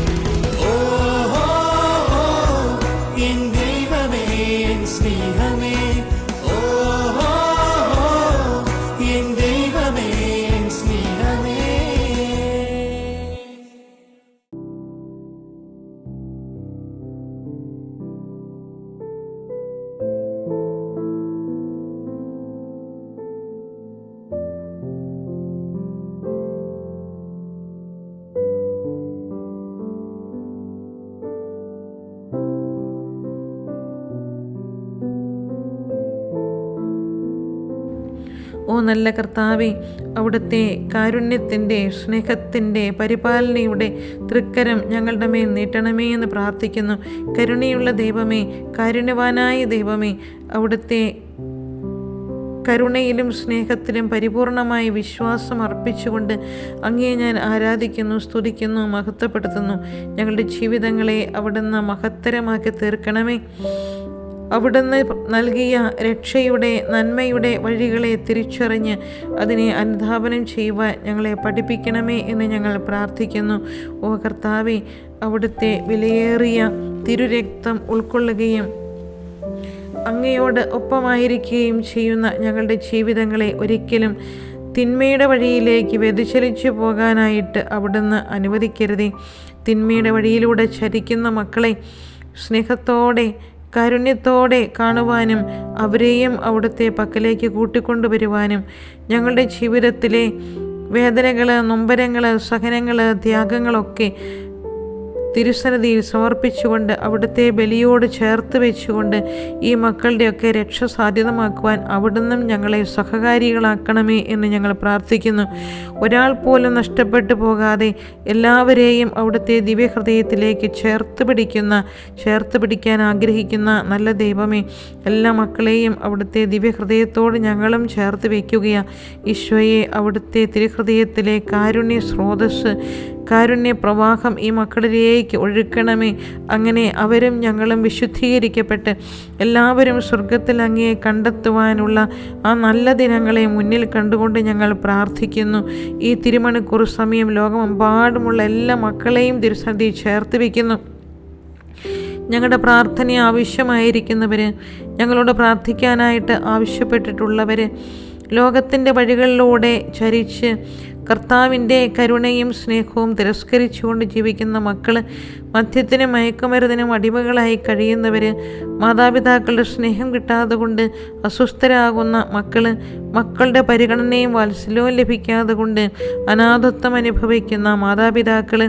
ഓ എൻ ദൈവമേ, എൻ സ്നേഹമേ, ഓ എൻ ദൈവമേ, എൻ സ്നേഹമേ. ഓ നല്ല കർത്താവേ, അവിടുത്തെ കാരുണ്യത്തിൻ്റെ, സ്നേഹത്തിൻ്റെ, പരിപാലനയുടെ തൃക്കരം ഞങ്ങളുടെ മേൽ നീട്ടണമേ എന്ന് പ്രാർത്ഥിക്കുന്നു. കരുണയുള്ള ദൈവമേ, കാരുണ്യവാനായ ദൈവമേ, അവിടുത്തെ കരുണയിലും സ്നേഹത്തിലും പരിപൂർണമായി വിശ്വാസം അർപ്പിച്ചുകൊണ്ട് അങ്ങയെ ഞാൻ ആരാധിക്കുന്നു, സ്തുതിക്കുന്നു, മഹത്വപ്പെടുത്തുന്നു. ഞങ്ങളുടെ ജീവിതങ്ങളെ അവിടുന്ന് മഹത്തരമാക്കി തീർക്കണമേ. അവിടുന്ന് നൽകിയ രക്ഷയുടെ, നന്മയുടെ വഴികളെ തിരിച്ചറിഞ്ഞ് അതിനെ അനുധാവനം ചെയ്യുവാൻ ഞങ്ങളെ പഠിപ്പിക്കണമേ എന്ന് ഞങ്ങൾ പ്രാർത്ഥിക്കുന്നു. ഓ കർത്താവേ, അവിടുത്തെ വിലയേറിയ തിരുരക്തം ഉൾക്കൊള്ളുകയും അങ്ങയോട് ഒപ്പമായിരിക്കുകയും ചെയ്യുന്ന ഞങ്ങളുടെ ജീവിതങ്ങളെ ഒരിക്കലും തിന്മയുടെ വഴിയിലേക്ക് വ്യതിചലിച്ചു പോകാനായിട്ട് അവിടുന്ന് അനുവദിക്കരുതേ. തിന്മയുടെ വഴിയിലൂടെ ചരിക്കുന്ന മക്കളെ സ്നേഹത്തോടെ കാരുണ്യത്തോടെ കാണുവാനും അവരെയും അവിടുത്തെ പക്കലേക്ക് കൂട്ടിക്കൊണ്ടുവരുവാനും ഞങ്ങളുടെ ജീവിതത്തിലെ വേദനകൾ, നൊമ്പരങ്ങൾ, സഹനങ്ങൾ, ത്യാഗങ്ങളൊക്കെ തിരുസന്നിധിയിൽ സമർപ്പിച്ചുകൊണ്ട് അവിടുത്തെ ബലിയോട് ചേർത്ത് വെച്ചുകൊണ്ട് ഈ മക്കളുടെയൊക്കെ രക്ഷ സാധ്യതമാക്കുവാൻ അവിടുന്നും ഞങ്ങളെ സഹകാരികളാക്കണമേ എന്ന് ഞങ്ങൾ പ്രാർത്ഥിക്കുന്നു. ഒരാൾ പോലും നഷ്ടപ്പെട്ടു പോകാതെ എല്ലാവരെയും അവിടുത്തെ ദിവ്യഹൃദയത്തിലേക്ക് ചേർത്ത് പിടിക്കാൻ ആഗ്രഹിക്കുന്ന നല്ല ദൈവമേ, എല്ലാ മക്കളെയും അവിടുത്തെ ദിവ്യഹൃദയത്തോട് ഞങ്ങളും ചേർത്ത് വയ്ക്കുകയാണ്. ഈശോയെ, അവിടുത്തെ തിരുഹൃദയത്തിലെ കാരുണ്യ സ്രോതസ്സ്, കാരുണ്യ പ്രവാഹം ഈ മക്കളിലേക്ക് ഒഴുക്കണമേ. അങ്ങനെ അവരും ഞങ്ങളും വിശുദ്ധീകരിക്കപ്പെട്ട് എല്ലാവരും സ്വർഗത്തിൽ അങ്ങയെ കണ്ടെത്തുവാനുള്ള ആ നല്ല ദിനങ്ങളെ മുന്നിൽ കണ്ടുകൊണ്ട് ഞങ്ങൾ പ്രാർത്ഥിക്കുന്നു. ഈ തിരുമണിക്കൂർ സമയം ലോകമെമ്പാടുമുള്ള എല്ലാ മക്കളെയും തിരുസന്നിധിയിൽ ചേർത്ത് വയ്ക്കുന്നു. ഞങ്ങളുടെ പ്രാർത്ഥന ആവശ്യമായിരിക്കുന്നവർ, ഞങ്ങളോട് പ്രാർത്ഥിക്കാനായിട്ട് ആവശ്യപ്പെട്ടിട്ടുള്ളവർ, ലോകത്തിൻ്റെ വഴികളിലൂടെ ചരിച്ച് കർത്താവിൻ്റെ കരുണയും സ്നേഹവും തിരസ്കരിച്ചുകൊണ്ട് ജീവിക്കുന്ന മക്കൾ, മദ്യത്തിനും മയക്കുമരുന്നിനും അടിമകളായി കഴിയുന്നവർ, മാതാപിതാക്കളുടെ സ്നേഹം കിട്ടാതെ കൊണ്ട് അസ്വസ്ഥരാകുന്ന മക്കളുടെ പരിഗണനയും വാത്സല്യവും ലഭിക്കാതെ കൊണ്ട് അനാഥത്വം അനുഭവിക്കുന്ന മാതാപിതാക്കൾ,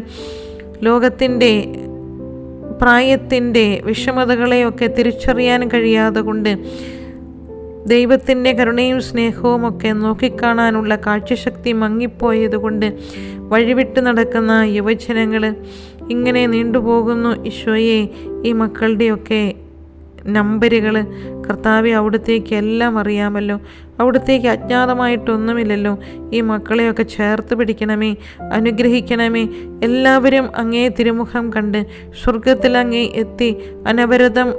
ലോകത്തിൻ്റെ പ്രായത്തിൻ്റെ വിഷമതകളെയൊക്കെ തിരിച്ചറിയാൻ കഴിയാതെ കൊണ്ട് ദൈവത്തിൻ്റെ കരുണയും സ്നേഹവും ഒക്കെ നോക്കിക്കാണാനുള്ള കാഴ്ചശക്തി മങ്ങിപ്പോയതുകൊണ്ട് വഴിവിട്ട് നടക്കുന്ന യുവജനങ്ങൾ ഇങ്ങനെ നീണ്ടുപോകുന്നു. ഈശോയെ, ഈ മക്കളുടെയൊക്കെ നമ്പരുകൾ കർത്താവെ അവിടുത്തേക്ക് എല്ലാം അറിയാമല്ലോ, അവിടുത്തേക്ക് അജ്ഞാതമായിട്ടൊന്നുമില്ലല്ലോ. ഈ മക്കളെയൊക്കെ ചേർത്ത് പിടിക്കണമേ, അനുഗ്രഹിക്കണമേ. എല്ലാവരും അങ്ങേ തിരുമുഖം കണ്ട് സ്വർഗത്തിൽ അങ്ങേ എത്തി അനവരതം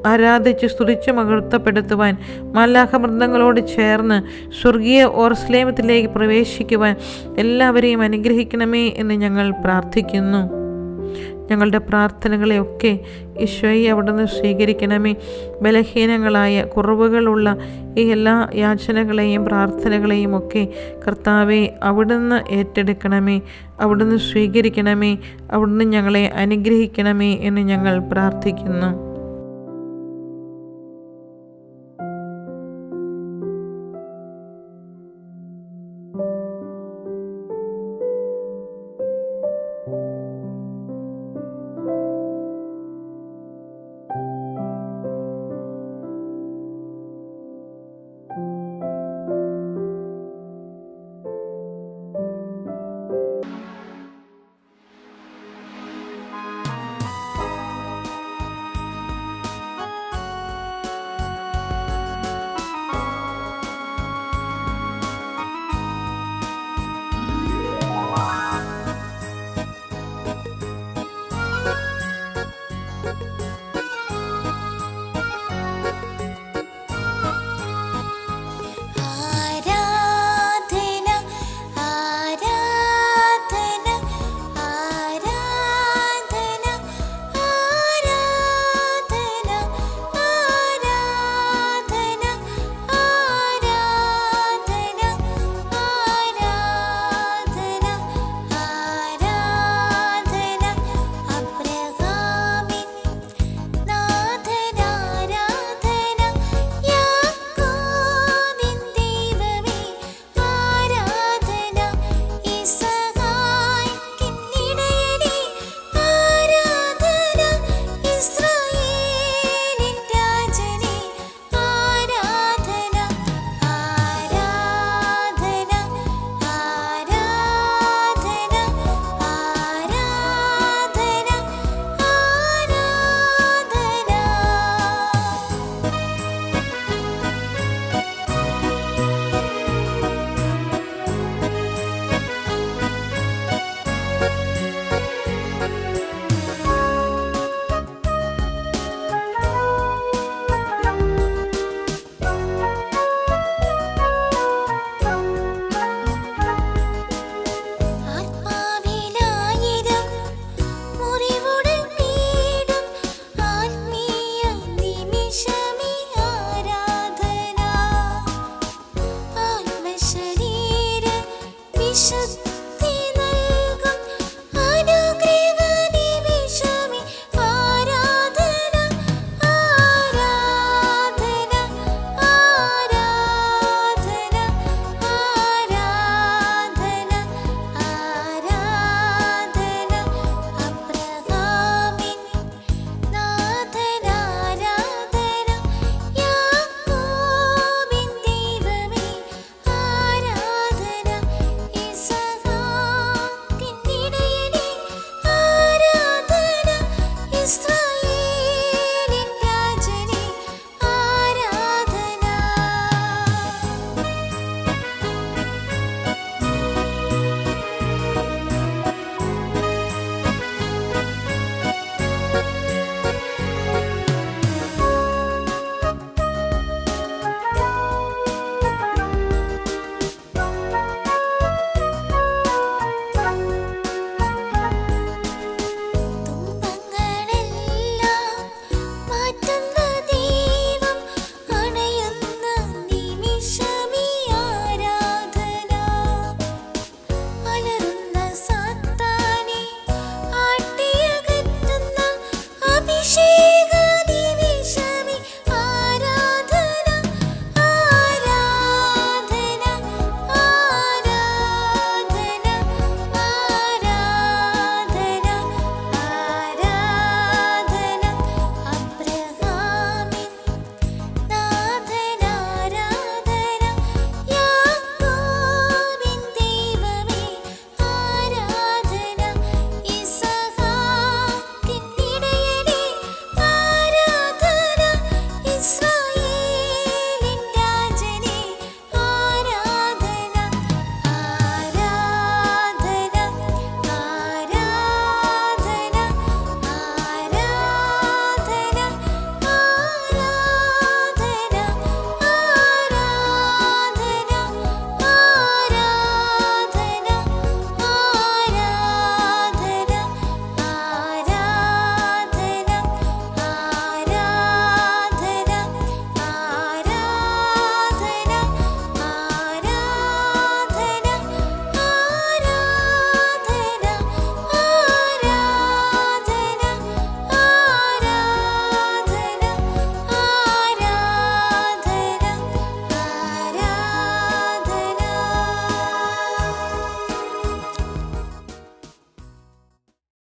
ആരാധിച്ച് സ്തുതിച്ച് മഹത്വപ്പെടുത്തുവാൻ, മാലാഖവൃന്ദങ്ങളോട് ചേർന്ന് സ്വർഗീയ ഓർസ്ലേമത്തിലേക്ക് പ്രവേശിക്കുവാൻ എല്ലാവരെയും അനുഗ്രഹിക്കണമേ എന്ന് ഞങ്ങൾ പ്രാർത്ഥിക്കുന്നു. ഞങ്ങളുടെ പ്രാർത്ഥനകളെയൊക്കെ ഈശോയെ അവിടുന്ന് സ്വീകരിക്കണമേ. ബലഹീനങ്ങളായ കുറവുകളുള്ള ഈ എല്ലാ യാചനകളെയും പ്രാർത്ഥനകളെയും ഒക്കെ കർത്താവെ അവിടുന്ന് ഏറ്റെടുക്കണമേ, അവിടുന്ന് സ്വീകരിക്കണമേ, അവിടുന്ന് ഞങ്ങളെ അനുഗ്രഹിക്കണമേ എന്ന് ഞങ്ങൾ പ്രാർത്ഥിക്കുന്നു.